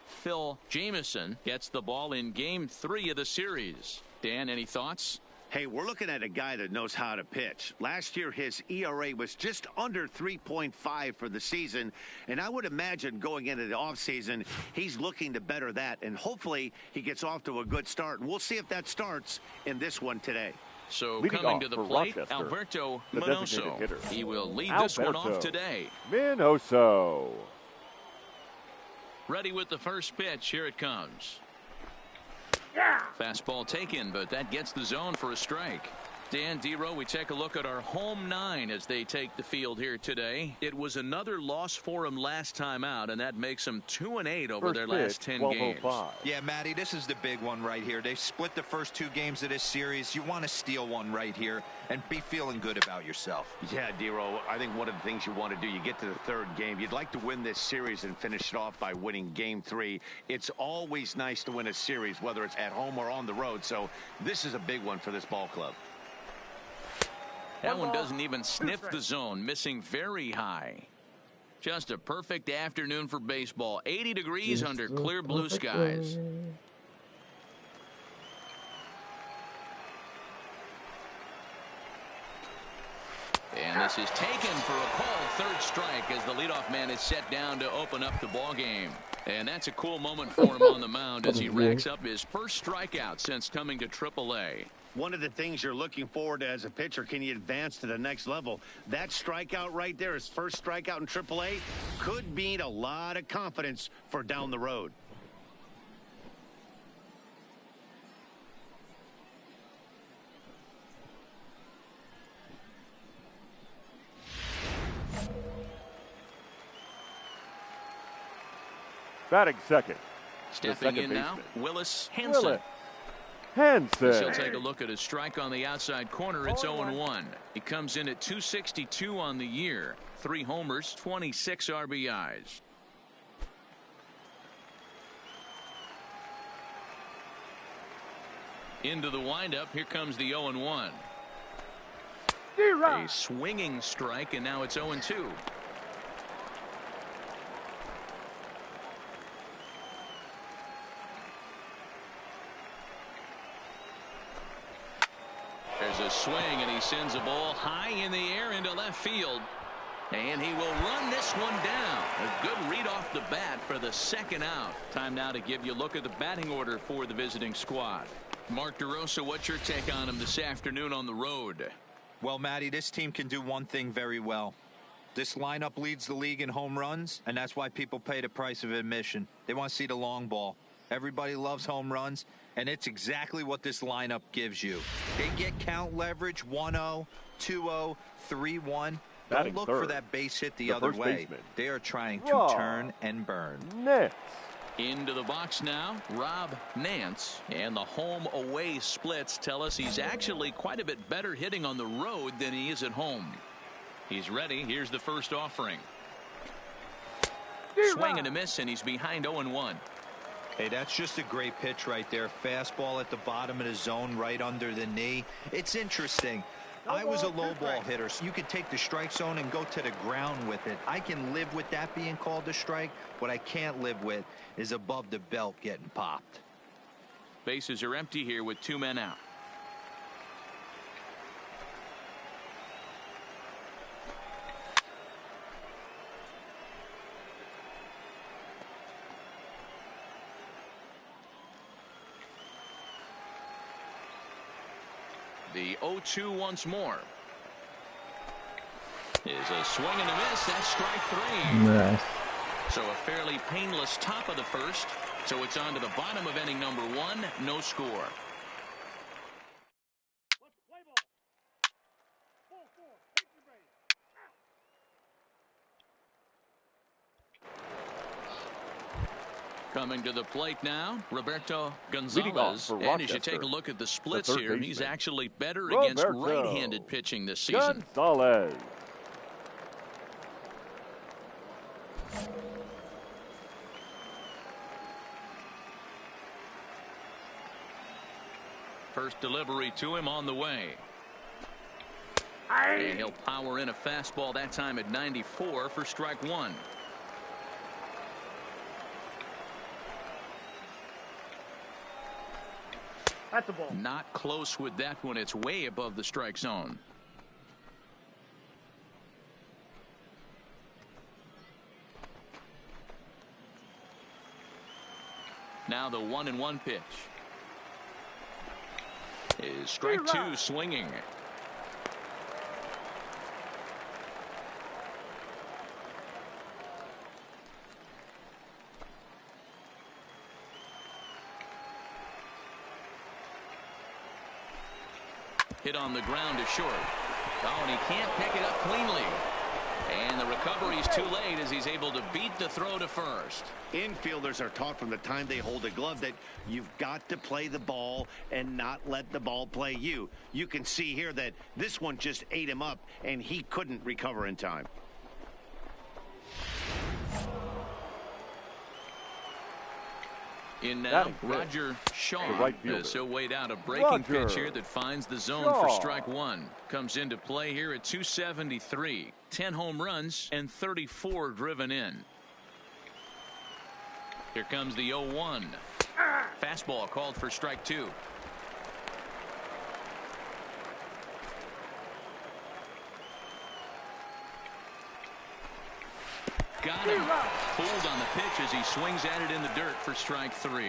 Phil Jameson gets the ball in Game 3 of the series. Dan, any thoughts? Hey, we're looking at a guy that knows how to pitch. Last year, his ERA was just under 3.5 for the season, and I would imagine going into the offseason, he's looking to better that, and hopefully he gets off to a good start, and we'll see if that starts in this one today. So Leading coming off to the for plate, Rochester, Alberto the designated Minoso. hitter. He will lead this Alberto one off today. Minoso. Ready with the first pitch. Here it comes. Yeah. Fastball taken, but that gets the zone for a strike. Dan, D-Row, we take a look at our home 9 as they take the field here today. It was another loss for them last time out, and that makes them 2-8 over First their pitch, last 10 games. 12:05. Yeah, Matty, this is the big one right here. They've split the first 2 games of this series. You want to steal one right here and be feeling good about yourself. Yeah, D-Row, I think one of the things you want to do, you get to the 3rd game, you'd like to win this series and finish it off by winning Game 3. It's always nice to win a series, whether it's at home or on the road, so this is a big one for this ball club. That one doesn't even sniff the zone, missing very high. Just a perfect afternoon for baseball. 80 degrees under clear blue skies. And this is taken for a called 3rd strike as the leadoff man is set down to open up the ball game. And that's a cool moment for him on the mound as he racks up his first strikeout since coming to AAA. One of the things you're looking forward to as a pitcher, can he advance to the next level? That strikeout right there, his first strikeout in AAA, could mean a lot of confidence for down the road. Batting second. Stepping in now, Willis Hansen. Willis Hansen. She'll take a look at his strike on the outside corner. It's 0-1. He comes in at 262 on the year. 3 homers, 26 RBIs. Into the windup. Here comes the 0-1. A swinging strike, and now it's 0-2. There's a swing, and he sends a ball high in the air into left field. And he will run this one down. A good read off the bat for the 2nd out. Time now to give you a look at the batting order for the visiting squad. Mark DeRosa, what's your take on him this afternoon on the road? Well, Matty, this team can do one thing very well. This lineup leads the league in home runs, and that's why people pay the price of admission. They want to see the long ball. Everybody loves home runs, and it's exactly what this lineup gives you. They get count leverage 1-0, 2-0, 3-1. Don't look for that base hit the other way. They are trying to turn and burn. Nance. Into the box now, Rob Nance. And the home-away splits tell us he's actually quite a bit better hitting on the road than he is at home. He's ready. Here's the first offering. Swing and a miss, and he's behind 0-1. Hey, that's just a great pitch right there. Fastball at the bottom of the zone, right under the knee. It's interesting. I was a low ball hitter, so you could take the strike zone and go to the ground with it. I can live with that being called a strike. What I can't live with is above the belt getting popped. Bases are empty here with 2 men out. The 0-2 once more. Is a swing and a miss. That's strike 3. Nice. So a fairly painless top of the first. So it's on to the bottom of inning number 1. No score. Coming to the plate now, Roberto Gonzalez. And as you take a look at the splits here, he's actually better against right-handed pitching this season. Gonzalez. First delivery to him on the way. And he'll power in a fastball that time at 94 for strike 1. That's a ball. Not close with that one. It's way above the strike zone. Now the 1-1 pitch. Is strike 2 swinging. Hit on the ground to short. Oh, and he can't pick it up cleanly. And the recovery's too late as he's able to beat the throw to first. Infielders are taught from the time they hold a glove that you've got to play the ball and not let the ball play you. You can see here that this one just ate him up and he couldn't recover in time. In now, Roger Shaw. So weighed out a breaking pitch here that finds the zone for strike 1. Comes into play here at 273. 10 home runs and 34 driven in. Here comes the 0-1. Fastball called for strike 2. Got him. Pulled on the pitch as he swings at it in the dirt for strike 3.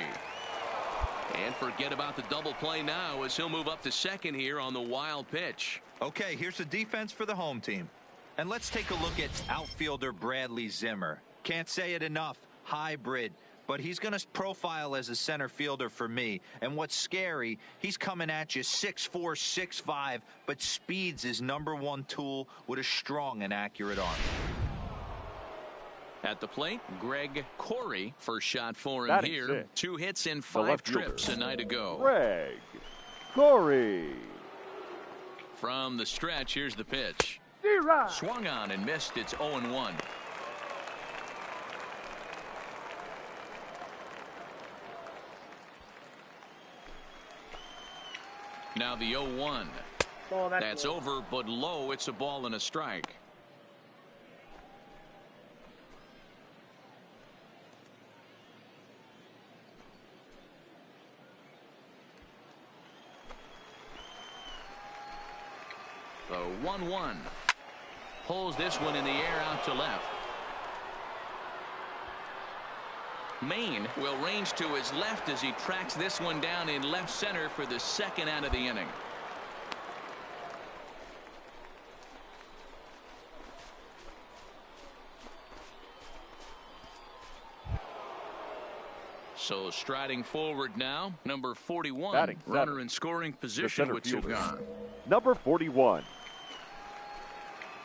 And forget about the double play now as he'll move up to second here on the wild pitch. Okay, here's the defense for the home team. And let's take a look at outfielder Bradley Zimmer. Can't say it enough. Hybrid. But he's going to profile as a center fielder for me. And what's scary, he's coming at you 6'4", 6'5", but speed's his #1 tool with a strong and accurate arm. At the plate, Greg Corey. First shot for him here. 2 hits in 5 trips a night ago. Greg Corey. From the stretch, here's the pitch. Swung on and missed. It's 0-1. Now the 0-1. That's over, but low. It's a ball and a strike. The 1-1. Pulls this one in the air out to left. Maine will range to his left as he tracks this one down in left center for the second out of the inning. So striding forward now, number 41, runner in scoring position with 2 gone. Number 41.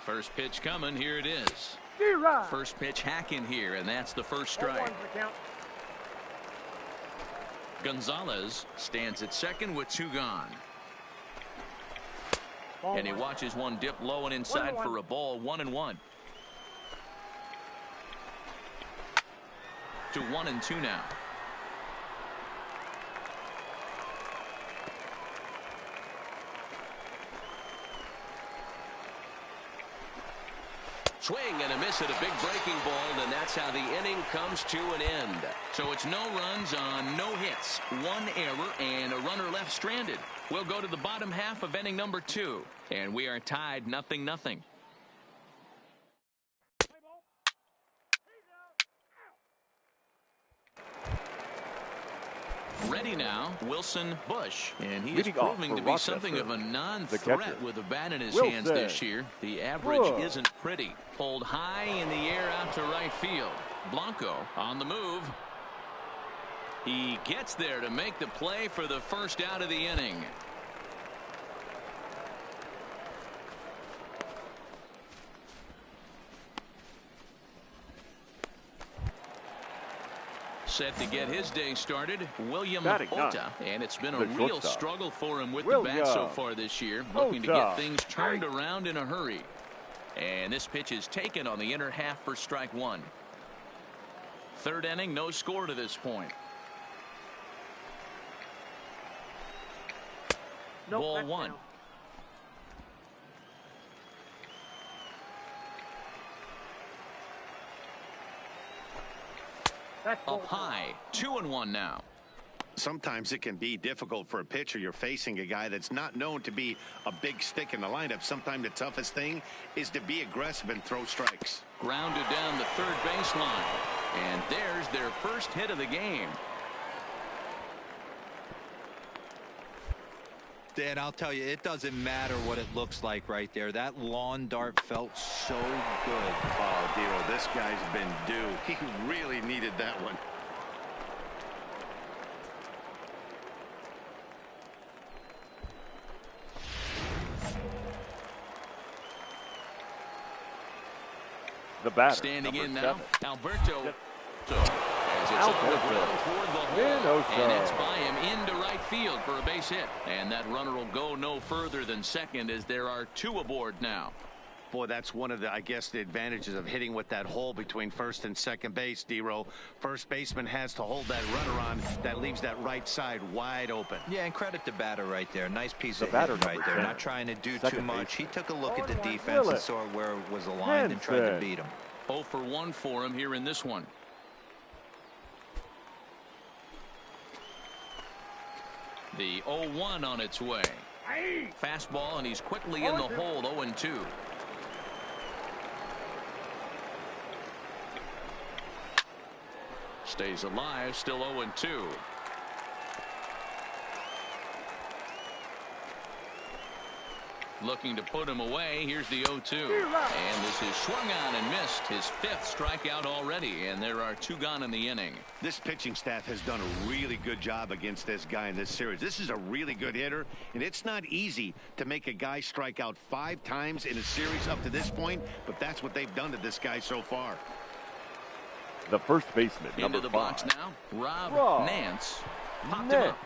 First pitch coming. Here it is. First pitch hacking here, and that's the first strike. Gonzalez stands at second with 2 gone. And he watches one dip low and inside for a ball. 1-1. To 1-2 now. Swing and a miss at a big breaking ball, and that's how the inning comes to an end. So it's no runs on no hits, 1 error, and a runner left stranded. We'll go to the bottom half of inning number 2, and we are tied 0-0. Ready now, Wilson Bush, and he is proving to be something of a non-threat with a bat in his hands this year. The average isn't pretty. Pulled high in the air out to right field. Blanco on the move. He gets there to make the play for the first out of the inning. Set to get his day started, William Ota, and it's been a real struggle for him with the bat so far this year, looking to get things turned around in a hurry. And this pitch is taken on the inner half for strike 1. Third inning, no score to this point. Ball 1. Up high, 2-1 now. Sometimes it can be difficult for a pitcher. You're facing a guy that's not known to be a big stick in the lineup. Sometimes the toughest thing is to be aggressive and throw strikes. Grounded down the third baseline. And there's their first hit of the game. Dan, I'll tell you, it doesn't matter what it looks like right there. That lawn dart felt so good. Oh, Dero, this guy's been due. He really needed that one. The batter, standing in now, 7. Alberto. As it's on the ground toward the hole, and it's by him into right field for a base hit. And that runner will go no further than second as there are 2 aboard now. Boy, that's one of the, I guess, the advantages of hitting with that hole between first and second base, Dero. First baseman has to hold that runner on. That leaves that right side wide open. Yeah, and credit the batter right there. Nice piece of hitting right there. Not trying to do too much. He took a look at the defense and saw where it was aligned and tried to beat him. 0 for 1 for him here in this one. The 0-1 on its way. Fastball, and he's quickly in the hole. 0-2. Stays alive, still 0-2. Looking to put him away. Here's the 0-2. And this is swung on and missed. His 5th strikeout already, and there are 2 gone in the inning. This pitching staff has done a really good job against this guy in this series. This is a really good hitter, and it's not easy to make a guy strike out 5 times in a series up to this point, but that's what they've done to this guy so far. The first baseman, into the 5. box now, Rob Nance popped him up.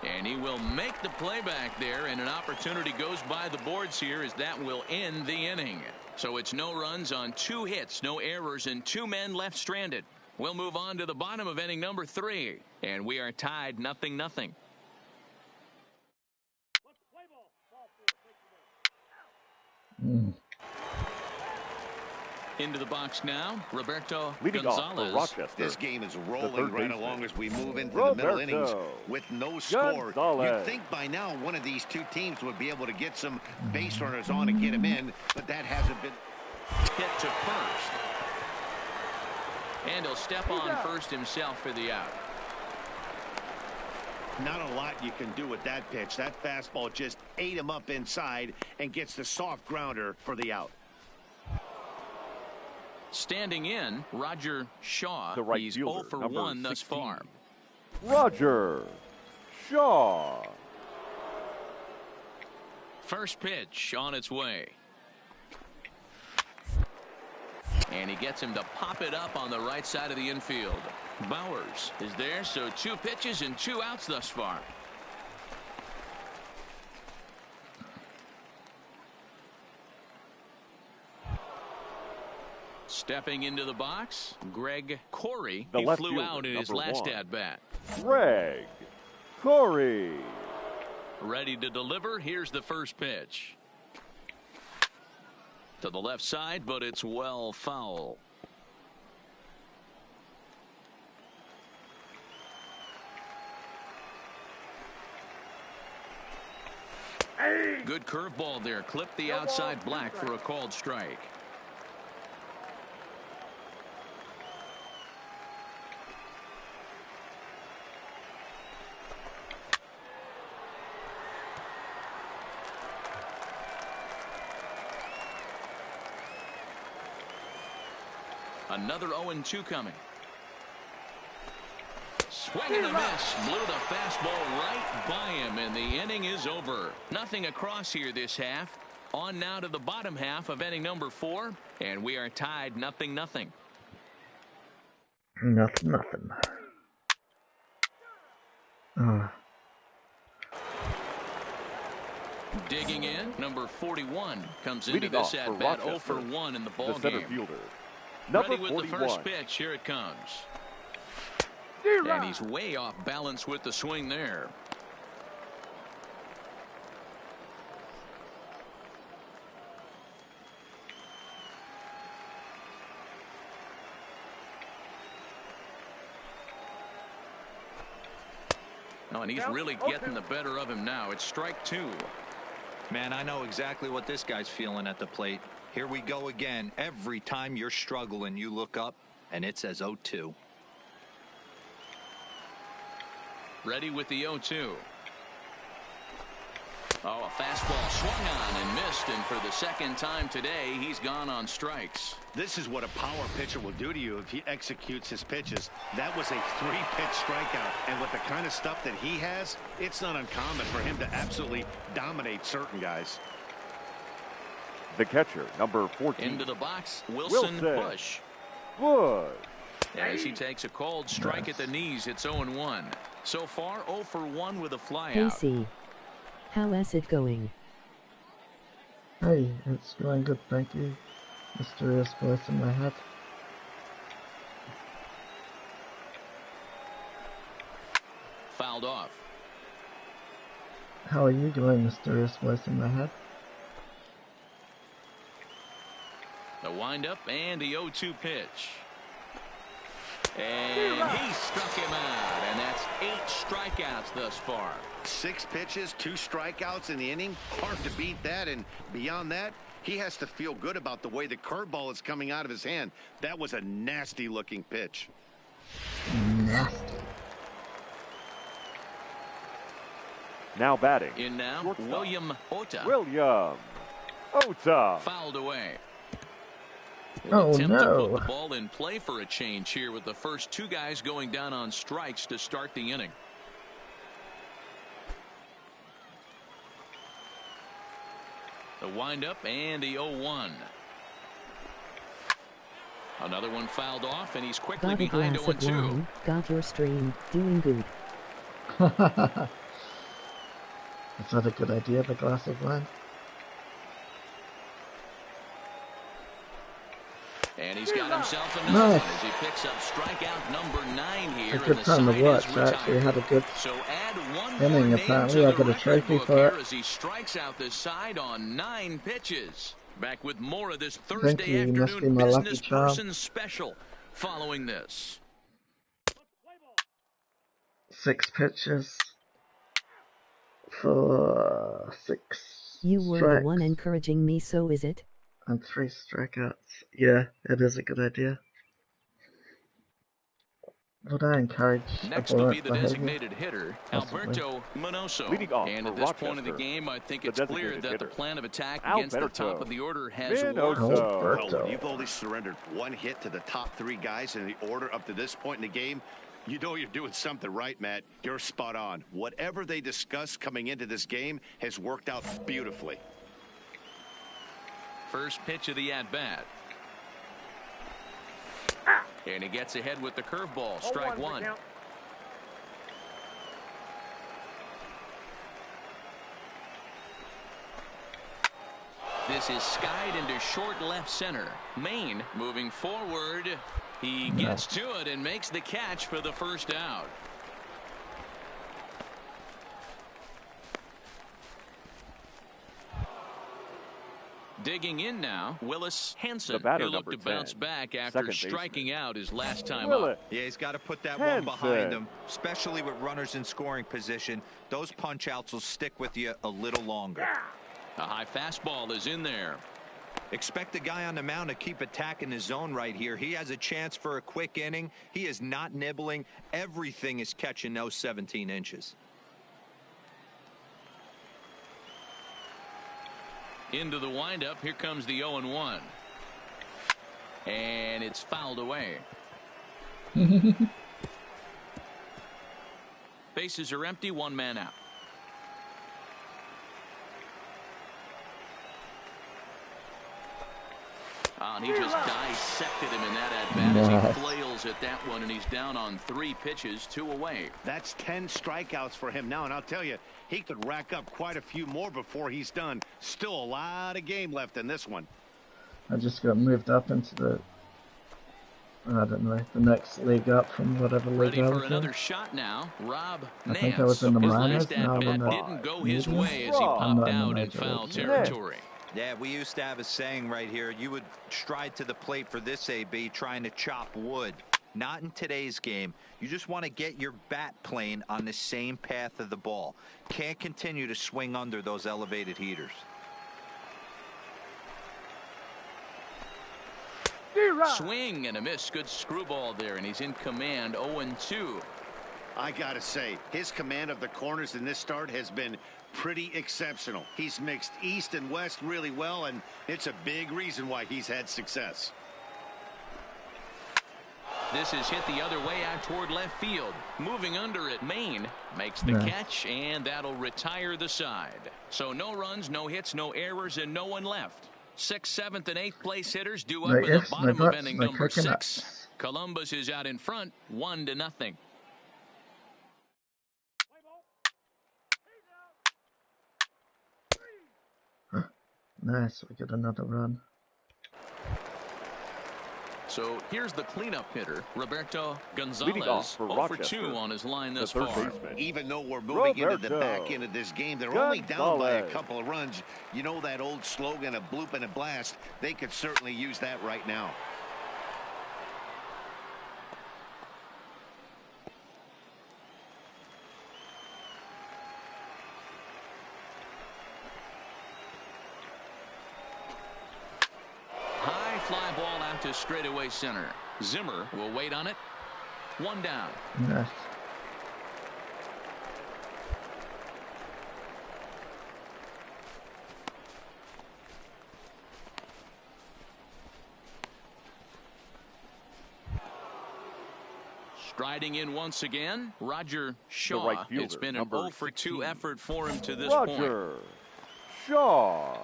And he will make the play back there, and an opportunity goes by the boards here as that will end the inning. So it's no runs on 2 hits, no errors, and 2 men left stranded. We'll move on to the bottom of inning number 3, and we are tied 0-0. Into the box now, Roberto Gonzalez. This game is rolling right along as we move into the middle innings with no score. You'd think by now one of these 2 teams would be able to get some base runners on and get them in, but that hasn't been. Hit to first. And he'll step on first himself for the out. Not a lot you can do with that pitch. That fastball just ate him up inside and gets the soft grounder for the out. Standing in, Roger Shaw. The right He's fielder, 0 for 1 thus far. Roger Shaw. First pitch on its way. And he gets him to pop it up on the right side of the infield. Bowers is there, so 2 pitches and 2 outs thus far. Stepping into the box, Greg Corey. He flew out in his last at-bat. Greg Corey. Ready to deliver. Here's the first pitch. To the left side, but it's well foul. Good curveball there. Clipped the outside black for a called strike. Another 0-2 coming. Swing and a miss. Blew the fastball right by him, and the inning is over. Nothing across here this half. On now to the bottom half of inning number 4, and we are tied 0-0. Nothing. Digging in, number 41 comes into this at bat 0 for 1 in the ball game. Ready with 41. The first pitch. Here it comes. And he's way off balance with the swing there. Oh, and he's really getting the better of him now. It's strike 2. Man, I know exactly what this guy's feeling at the plate. Here we go again. Every time you're struggling, you look up, and it says 0-2. Ready with the 0-2. Oh, a fastball swung on and missed, and for the second time today, he's gone on strikes. This is what a power pitcher will do to you if he executes his pitches. That was a 3-pitch strikeout, and with the kind of stuff that he has, it's not uncommon for him to absolutely dominate certain guys. The catcher, number 14. Into the box, Wilson Bush. As he takes a cold strike at the knees, it's 0-1. So far, 0 for 1 with a flyout. Casey, how is it going? Hey, it's going good, thank you. Mysterious voice in my head. Fouled off. How are you doing, mysterious voice in my head? The windup and the 0-2 pitch. And he struck him out, and that's 8 strikeouts thus far. 6 pitches, 2 strikeouts in the inning. Hard to beat that, and beyond that, he has to feel good about the way the curveball is coming out of his hand. That was a nasty-looking pitch. Nasty. Now batting. In now, William Ota. Fouled away. Oh, attempt to no. put the ball in play for a change here with the first 2 guys going down on strikes to start the inning. The windup and the 0-1. Another one fouled off, and he's quickly Got a behind glass of 0-2. wine, got your stream, doing good. Is that a good idea, the glass of wine? And he's got himself another one as he picks up strikeout number 9 here. A good time to watch. I actually had a good inning, apparently. I got a trophy for it. As he strikes out this side on 9 pitches. Back with more of this Thursday afternoon business person special following this. 6 pitches for 6 You were strikes. the one encouraging me, so is it? And 3 strikeouts. Yeah, it is a good idea. Would I encourage Next will be the designated hitter, Alberto Manoso. And at this point of the game, I think it's clear that the plan of attack against the top of the order has worked. Well, you've only surrendered 1 hit to the top 3 guys in the order up to this point in the game. You know you're doing something right, Matt. You're spot on. Whatever they discussed coming into this game has worked out beautifully. First pitch of the at-bat. And he gets ahead with the curveball. Strike one. This is skied into short left center. Maine moving forward. He gets to it and makes the catch for the first out. Digging in now, Willis Hansen. He'll look to bounce back after striking out his last time up. Yeah, he's got to put that one behind him, especially with runners in scoring position. Those punch outs will stick with you a little longer. A high fastball is in there. Expect the guy on the mound to keep attacking his zone right here. He has a chance for a quick inning. He is not nibbling. Everything is catching those 17 inches. Into the windup. Here comes the 0-1. And it's fouled away. Bases are empty. One man out. And he just dissected him in that at-bat as he flails at that one, and he's down on 3 pitches, 2 away. That's 10 strikeouts for him now, and I'll tell you, he could rack up quite a few more before he's done. Still a lot of game left in this one. I just got moved up into the, I don't know, the next league up from whatever league I was in. Ready for another shot now. Rob Nance. I think I was in the minors. His Now last I'm in at-bat the didn't go his medium. way as he popped out in foul league. territory. Yeah, we used to have a saying right here. You would stride to the plate for this AB trying to chop wood. Not in today's game. You just want to get your bat plane on the same path of the ball. Can't continue to swing under those elevated heaters. Swing and a miss. Good screwball there, and he's in command. 0-2. I gotta say, his command of the corners in this start has been pretty exceptional. He's mixed east and west really well, and it's a big reason why he's had success. This is hit the other way out toward left field. Moving under it, Maine makes the catch, and that'll retire the side. So no runs, no hits, no errors, and no one left. 6th, 7th, and 8th place hitters due up in the bottom of inning number 6. Columbus is out in front, 1-0. Nice, we get another run. So here's the cleanup hitter, Roberto Gonzalez, 0-for-2 on his line thus far. Even though we're moving into the back end of this game, they're only down by a couple of runs. You know that old slogan, a bloop and a blast? They could certainly use that right now. Fly ball out to straightaway center. Zimmer will wait on it. 1 down. Nice. Striding in once again, Roger Shaw. Right fielder, it's been an 0-for-2 effort for him to this Roger point. Shaw.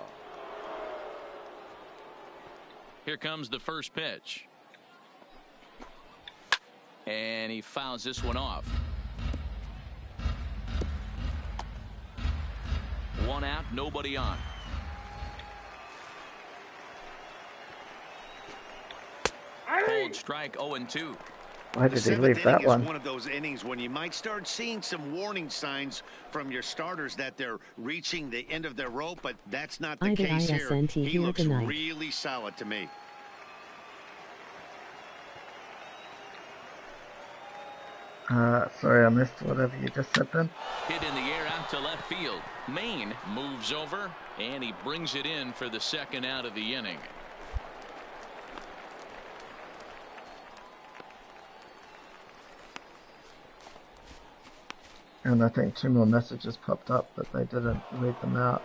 Here comes the first pitch. And he fouls this one off. 1 out, nobody on. Cold strike, 0-2. Why did he leave that one? One of those innings when you might start seeing some warning signs from your starters that they're reaching the end of their rope, but that's not the case here. He looks really solid to me. Sorry, I missed whatever you just said then. Hit in the air out to left field. Maine moves over, and he brings it in for the second out of the inning. And I think 2 more messages popped up, but they didn't read them out.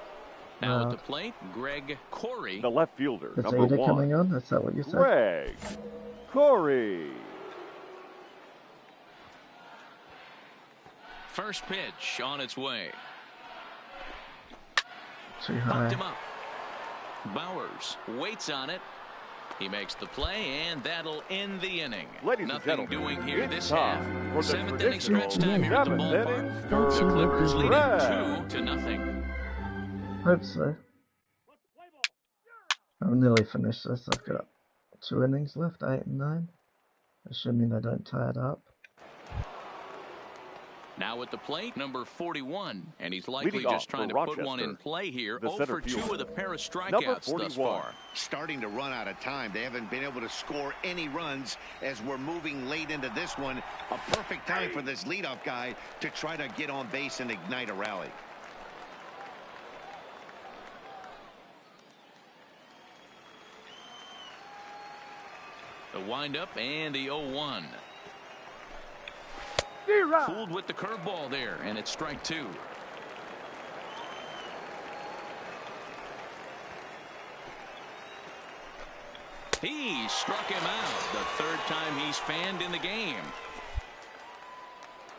Now at the plate, Greg Corey. The left fielder, Is number Ada 1. coming on? Is that what you said? Greg Corey. First pitch on its way. Too high. Popped him up. Bowers waits on it. He makes the play, and that'll end the inning. Ladies Nothing and gentlemen, doing here it's this time half. for the Seventh inning traditional stretch time here at the seventh ballpark. inning The Clippers lead Relearn. 2-0. Hope so. I've nearly finished this. I've got 2 innings left, 8 and 9. Assuming I don't tie it up. Now at the plate, number 41, and he's likely Leading just off trying to for put one in Rochester, play here. the 0 center for 2 fielder, with a pair of number strikeouts 41. thus far. Starting to run out of time. They haven't been able to score any runs as we're moving late into this one. A perfect time for this leadoff guy to try to get on base and ignite a rally. The windup and the 0-1. Fooled with the curveball there, and it's strike 2. He struck him out the 3rd time he's fanned in the game.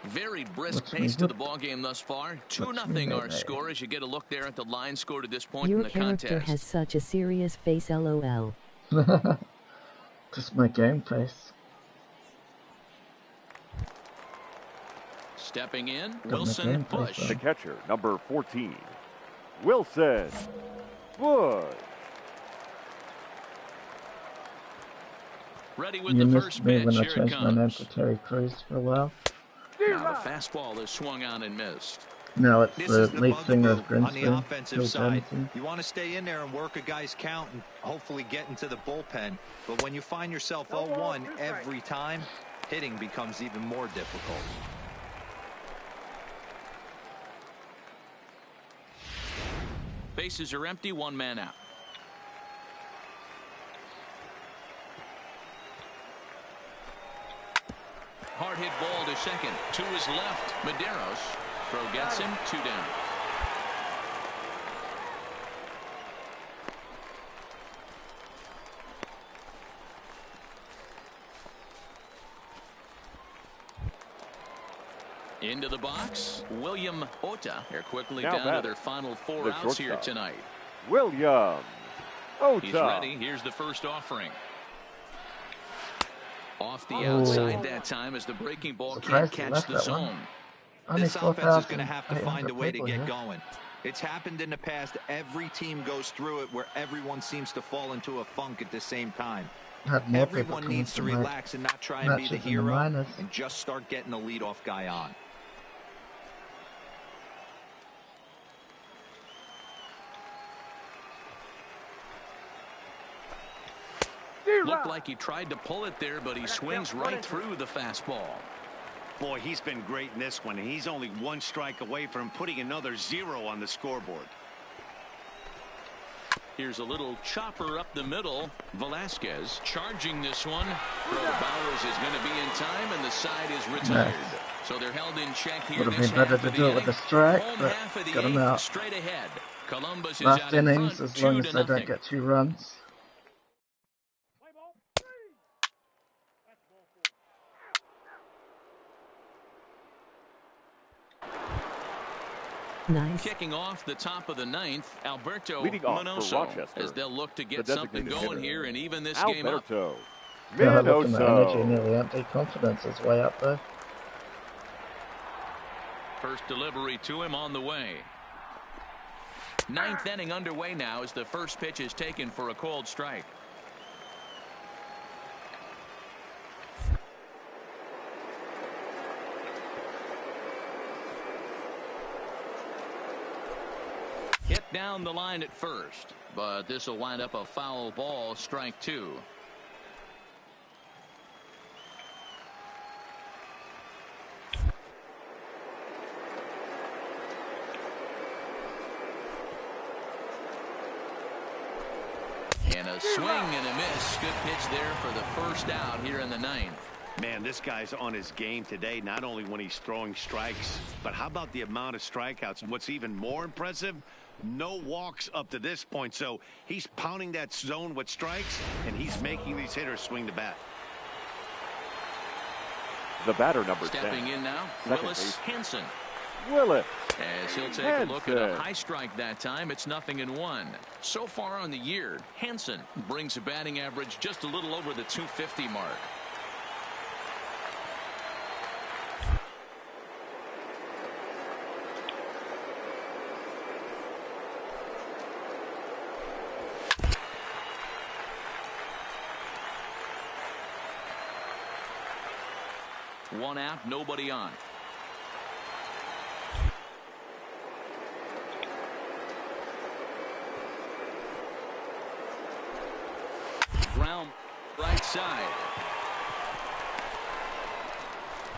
Very brisk pace to the ball game thus far. 2-0 our score as you get a look there at the line score to this point in Your the character contest. has such a serious face, lol. Just my game face. Stepping in, Got my Wilson game face Bush. The catcher, number 14, Wilson Bush. Ready with You the missed first me pitch. when I Here it changed my name comes. to Terry Crews for a while. Now the fastball is swung on and missed. Now it's This the is the lead singer bugaboo of on the Grinspoon, offensive Bill side. Jamison. You want to stay in there and work a guy's count and hopefully get into the bullpen. But when you find yourself 0-1 every time, hitting becomes even more difficult. Bases are empty, 1 man out. Hard hit ball to second. To his left, Medeiros. Throw gets him, 2 down. Into the box, William Ota. They're quickly Now down to batting, their final 4 the outs here shortstop, tonight. William Ota. He's ready. Here's the first offering. Off the outside that time as the breaking ball can't Surprised he catch left the that one. zone. Only This offense is going to have to 4,800 find a way to people get here. going. It's happened in the past. Every team goes through it where everyone seems to fall into a funk at the same time. Had more people Everyone coming needs to from my relax and not try and be the matches in the hero minors. and just start getting the leadoff guy on. Looked like he tried to pull it there, but he swings right through the fastball. Boy, he's been great in this one, and he's only 1 strike away from putting another 0 on the scoreboard. Here's a little chopper up the middle. Velasquez charging this one. Throw to Bowers is going to be in time, and the side is retired. Nice. So they're held in check here. Would have this been better half to of do the it with a inning. strike, Home but half of the got him 8th out. straight ahead. Columbus is Last out in innings, front, as long as 2-0. they don't get 2 runs. Nice. Kicking off the top of the 9th, Alberto Leading off for Minoso, Rochester, as they'll look to the get something designated going hitter, here and even this game up. Alberto God, look at my energy Minoso. nearly empty. Confidence is way up there. First delivery to him on the way. 9th inning underway now as the first pitch is taken for a called strike. Hit down the line at first, but this will wind up a foul ball, strike 2. And a swing and a miss. Good pitch there for the first out here in the 9th. Man, this guy's on his game today, not only when he's throwing strikes, but how about the amount of strikeouts? And what's even more impressive, no walks up to this point. So he's pounding that zone with strikes, and he's making these hitters swing the bat. The batter, number 10. Stepping in now, Second Willis base. Hansen. Willis. As he'll take a look at a high strike that time, it's 0-1. So far on the year, Hansen brings a batting average just a little over the 250 mark. One out, nobody on. Ground right side.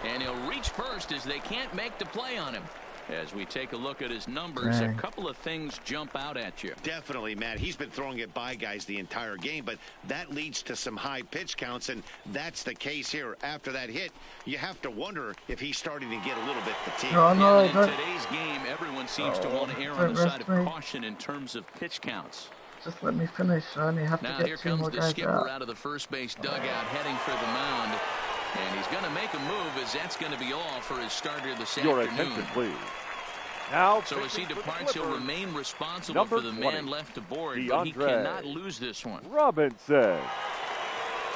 And he'll reach first as they can't make the play on him. As we take a look at his numbers, a couple of things jump out at you. Definitely, Matt. He's been throwing it by guys the entire game, but that leads to some high pitch counts, and that's the case here. After that hit, you have to wonder if he's starting to get a little bit fatigued. In today's game, everyone seems to want to err on the side of caution in terms of pitch counts. Just let me finish. I only have to Now get here 2 comes more the guys skipper out out of the first base dugout, heading for the mound. And he's going to make a move, as that's going to be all for his starter this Your afternoon. attention, please. Now, so as he departs, he'll remain responsible number for the 20, man left aboard, DeAndre but he cannot lose this one. Robinson.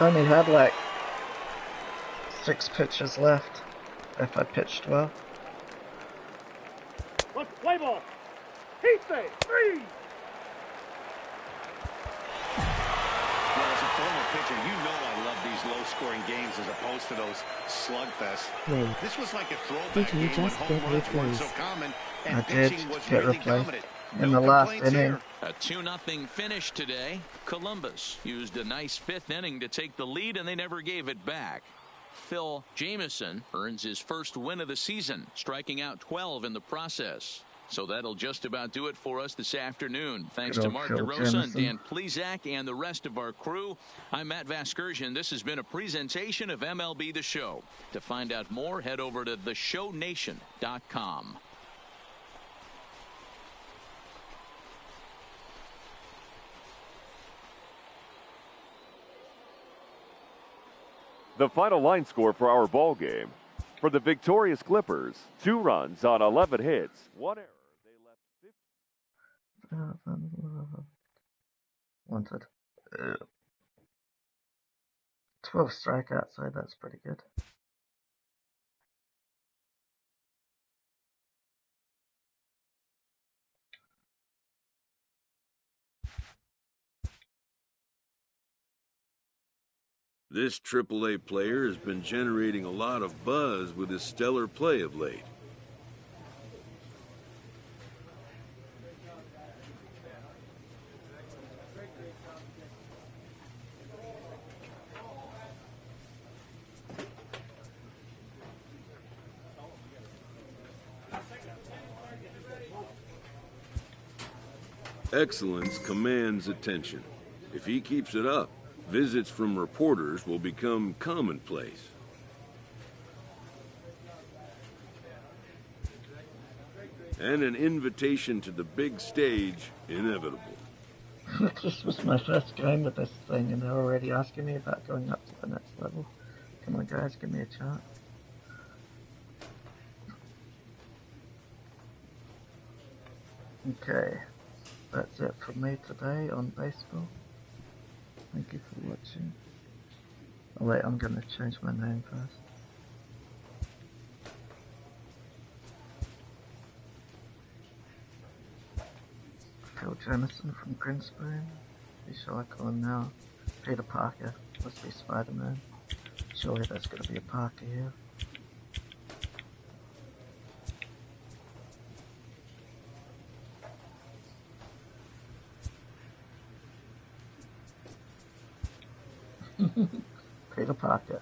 only had like 6 pitches left if I pitched well. Let's play ball. Heat say 3. Well, as a former pitcher, you know I love these low-scoring games as opposed to those slugfests. Wait. This was like a throwback Did you game when just home get runs weren't so replaced? common, I and did pitching was get really replaced dominant. in No the last complaints inning. here. A 2-0 finish today. Columbus used a nice 5th inning to take the lead, and they never gave it back. Phil Jameson earns his first win of the season, striking out 12 in the process. So that'll just about do it for us this afternoon. Thanks to Mark DeRosa and Dan Plesac and the rest of our crew. I'm Matt Vasgersian. This has been a presentation of MLB The Show. To find out more, head over to theshownation.com. The final line score for our ball game. For the victorious Clippers, 2 runs on 11 hits, 1 error. They left 50. Wanted 12 strikeouts, so that's pretty good. This AAA player has been generating a lot of buzz with his stellar play of late. Excellence commands attention. If he keeps it up, visits from reporters will become commonplace. And an invitation to the big stage inevitable. This was my first game with this thing, and they're already asking me about going up to the next level. Come on, guys, give me a chance. Okay, that's it from me today on baseball. Thank you for watching. Oh wait, I'm gonna change my name first. Phil Jameson from Grinspoon. Who shall I call him now? Peter Parker. Must be Spider-Man. Surely there's gonna be a Parker here. Peter Parker.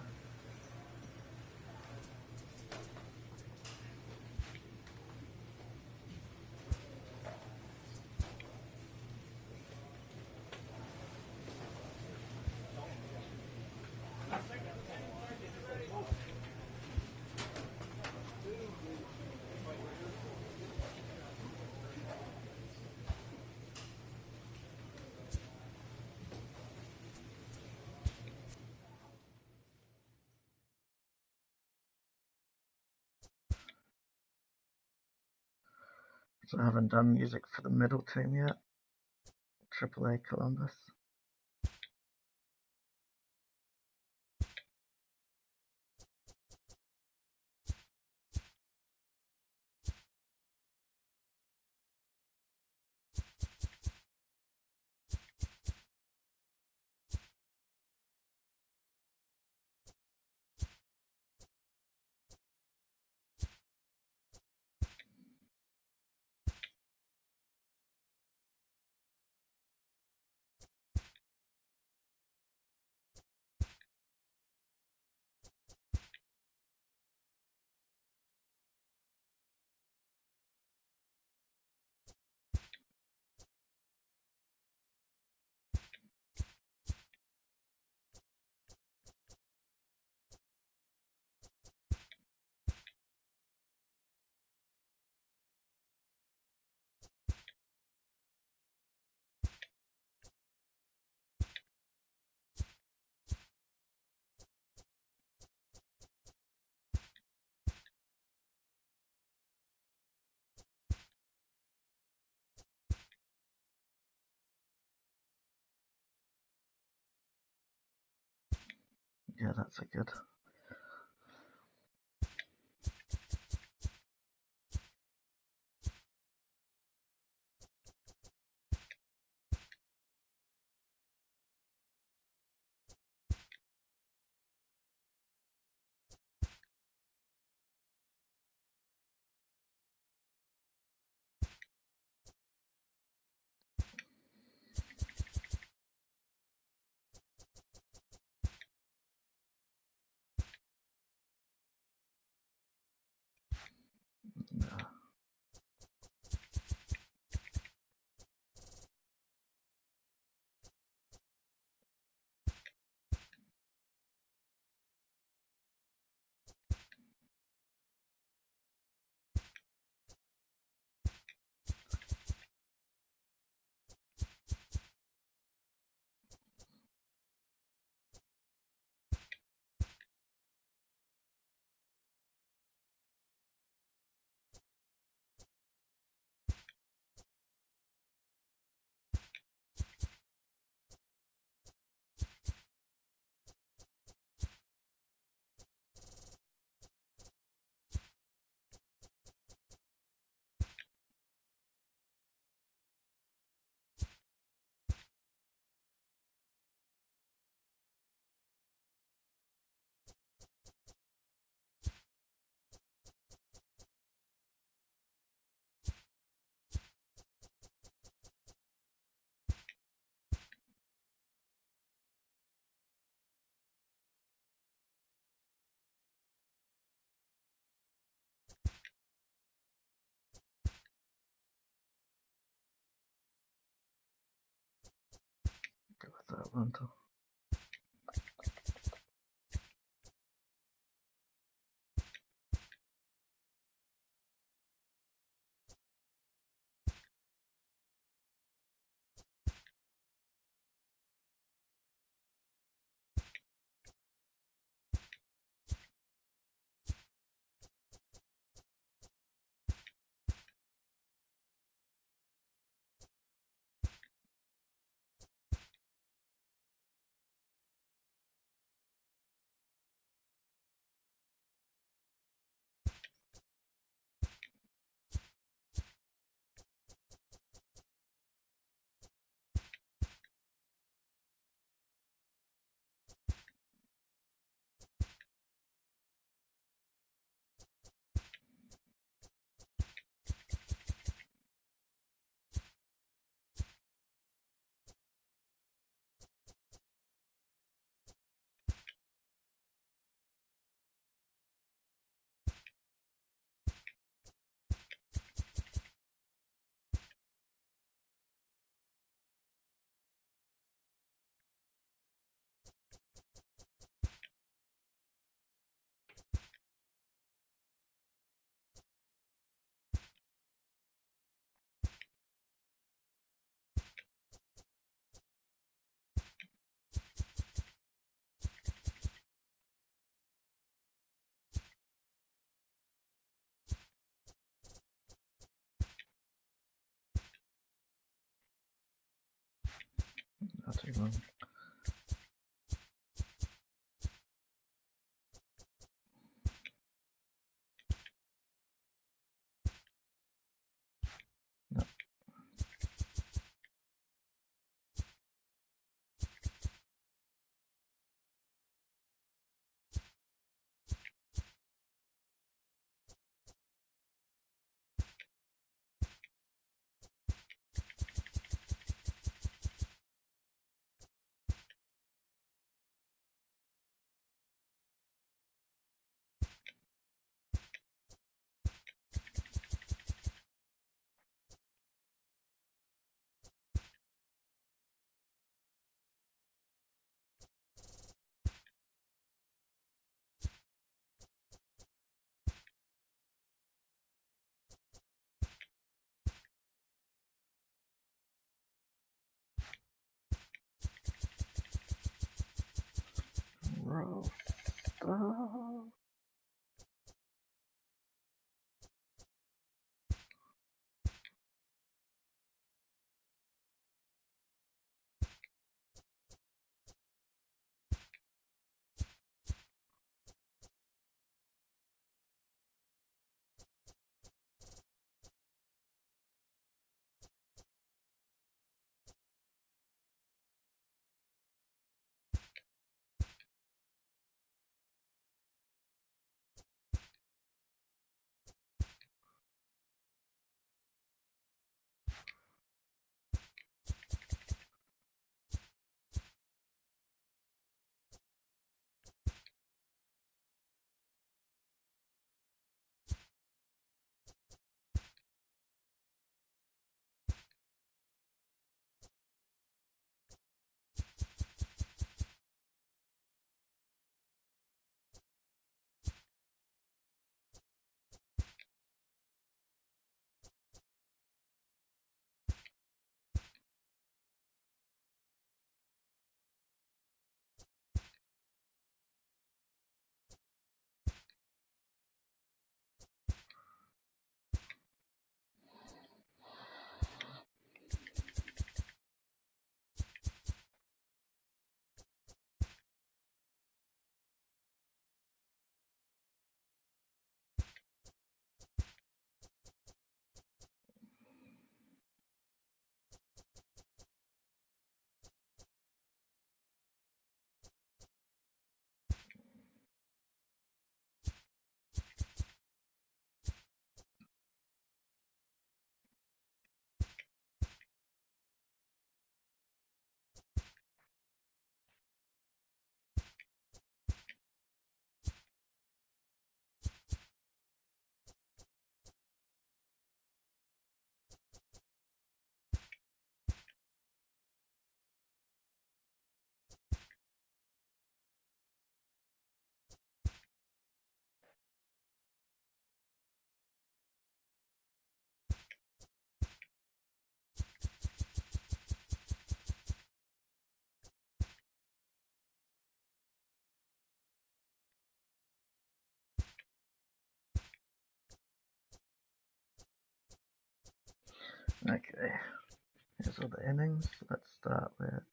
So I haven't done music for the middle team yet. AAA Columbus. Yeah, that's a good. Yeah. Go with that one too. Not too long. No. Roll. Stop. Okay, here's all the innings. Let's start with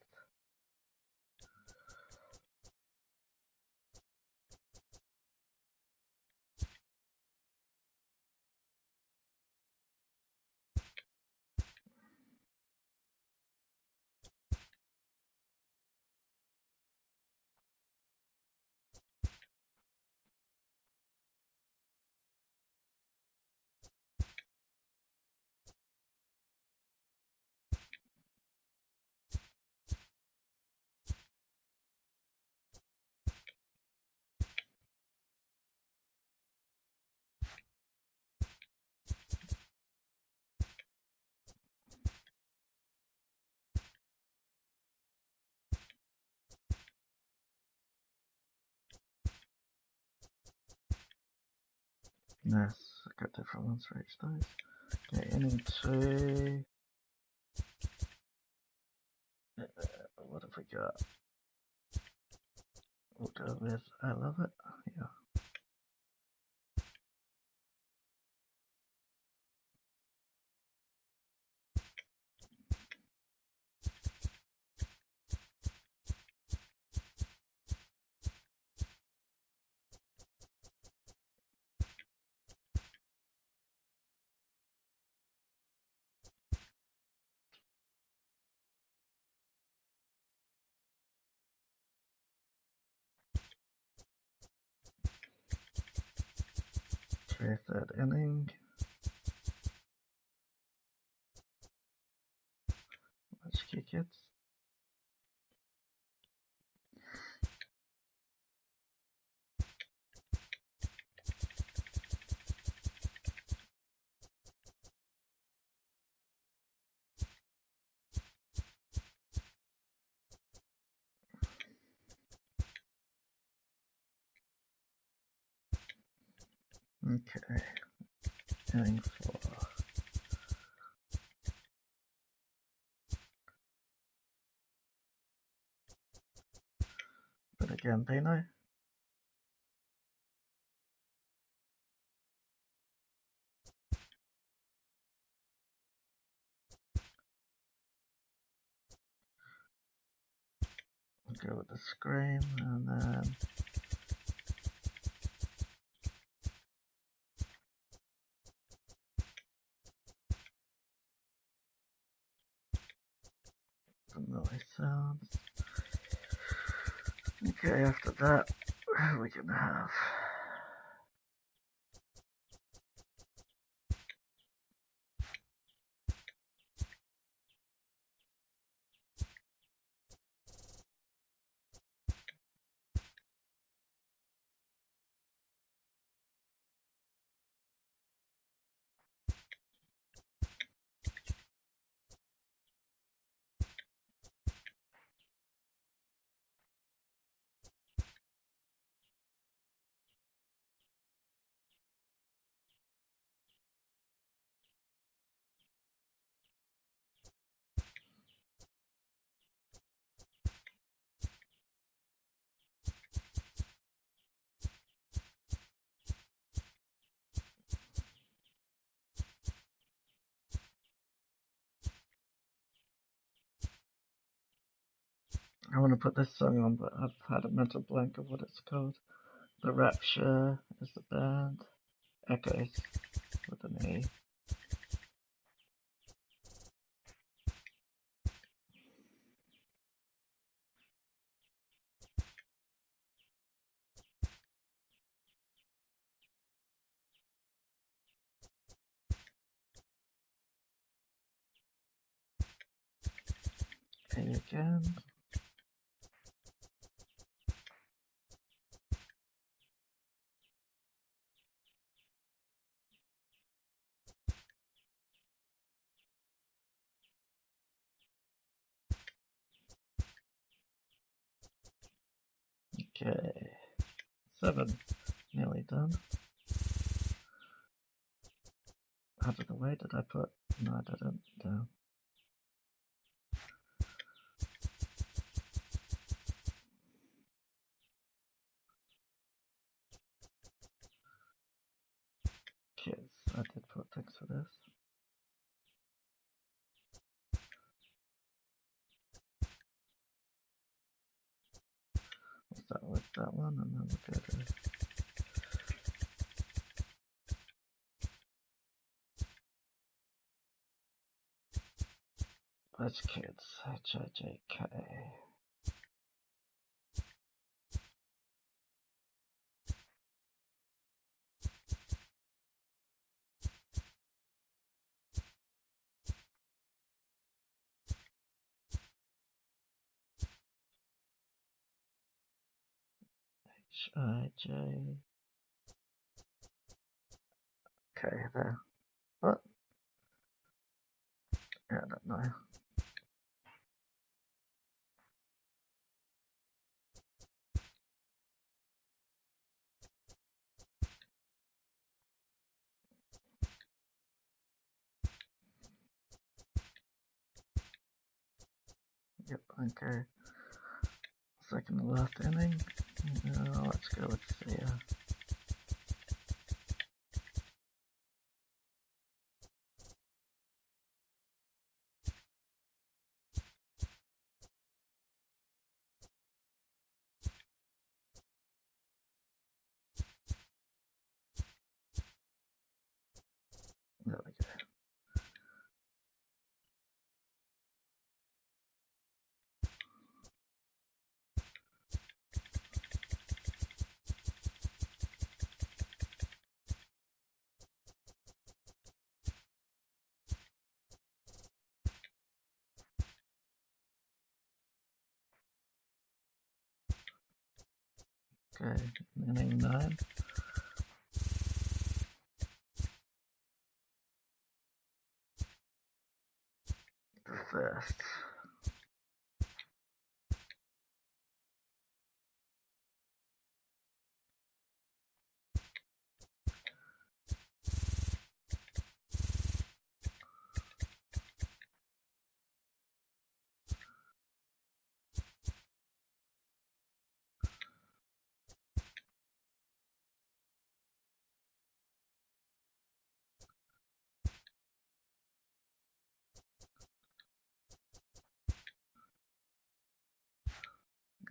Yes, I got different ones for each dice. Okay, inning 2. What have we got? We'll go with I Love It. Yeah. Okay, third inning. Let's kick it. Okay, inning 4. But again, Pino. We'll go with the scream and then the noise sounds. Okay, after that, we can have I want to put this song on, but I've had a mental blank of what it's called. The Rapture is the band. Echoes with an E. A again. Okay. 7. Nearly done. Out of the way, did I put? No, I didn't. Down. Kids, I did put things for this. We'll start with that one and then we'll go to Let's Kids, HIJK. HIJ. Okay, there. What? Yeah, I don't know. Yep, okay. Second to last inning. Let's go with Sia. There we go. Okay, inning 9. The first.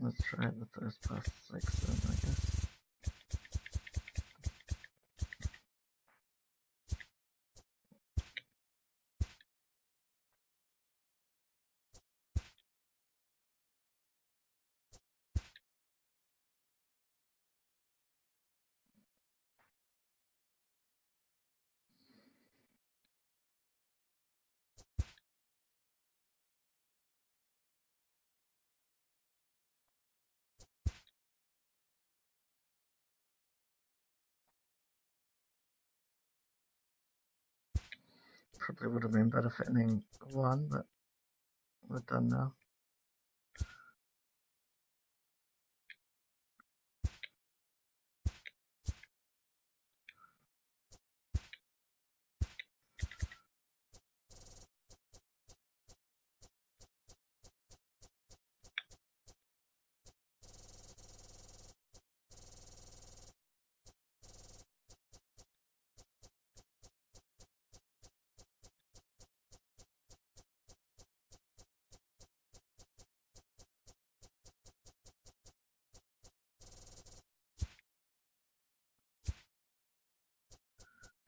Let's try the first past 6 then, I guess. Probably would have been better for inning 1, but we're done now.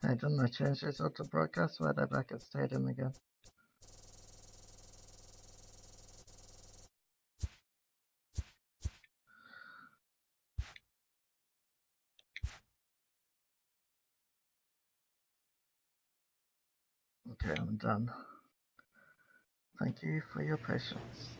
Hey, didn't I change this out to broadcast? Why are they back at stadium again? Okay, I'm done. Thank you for your patience.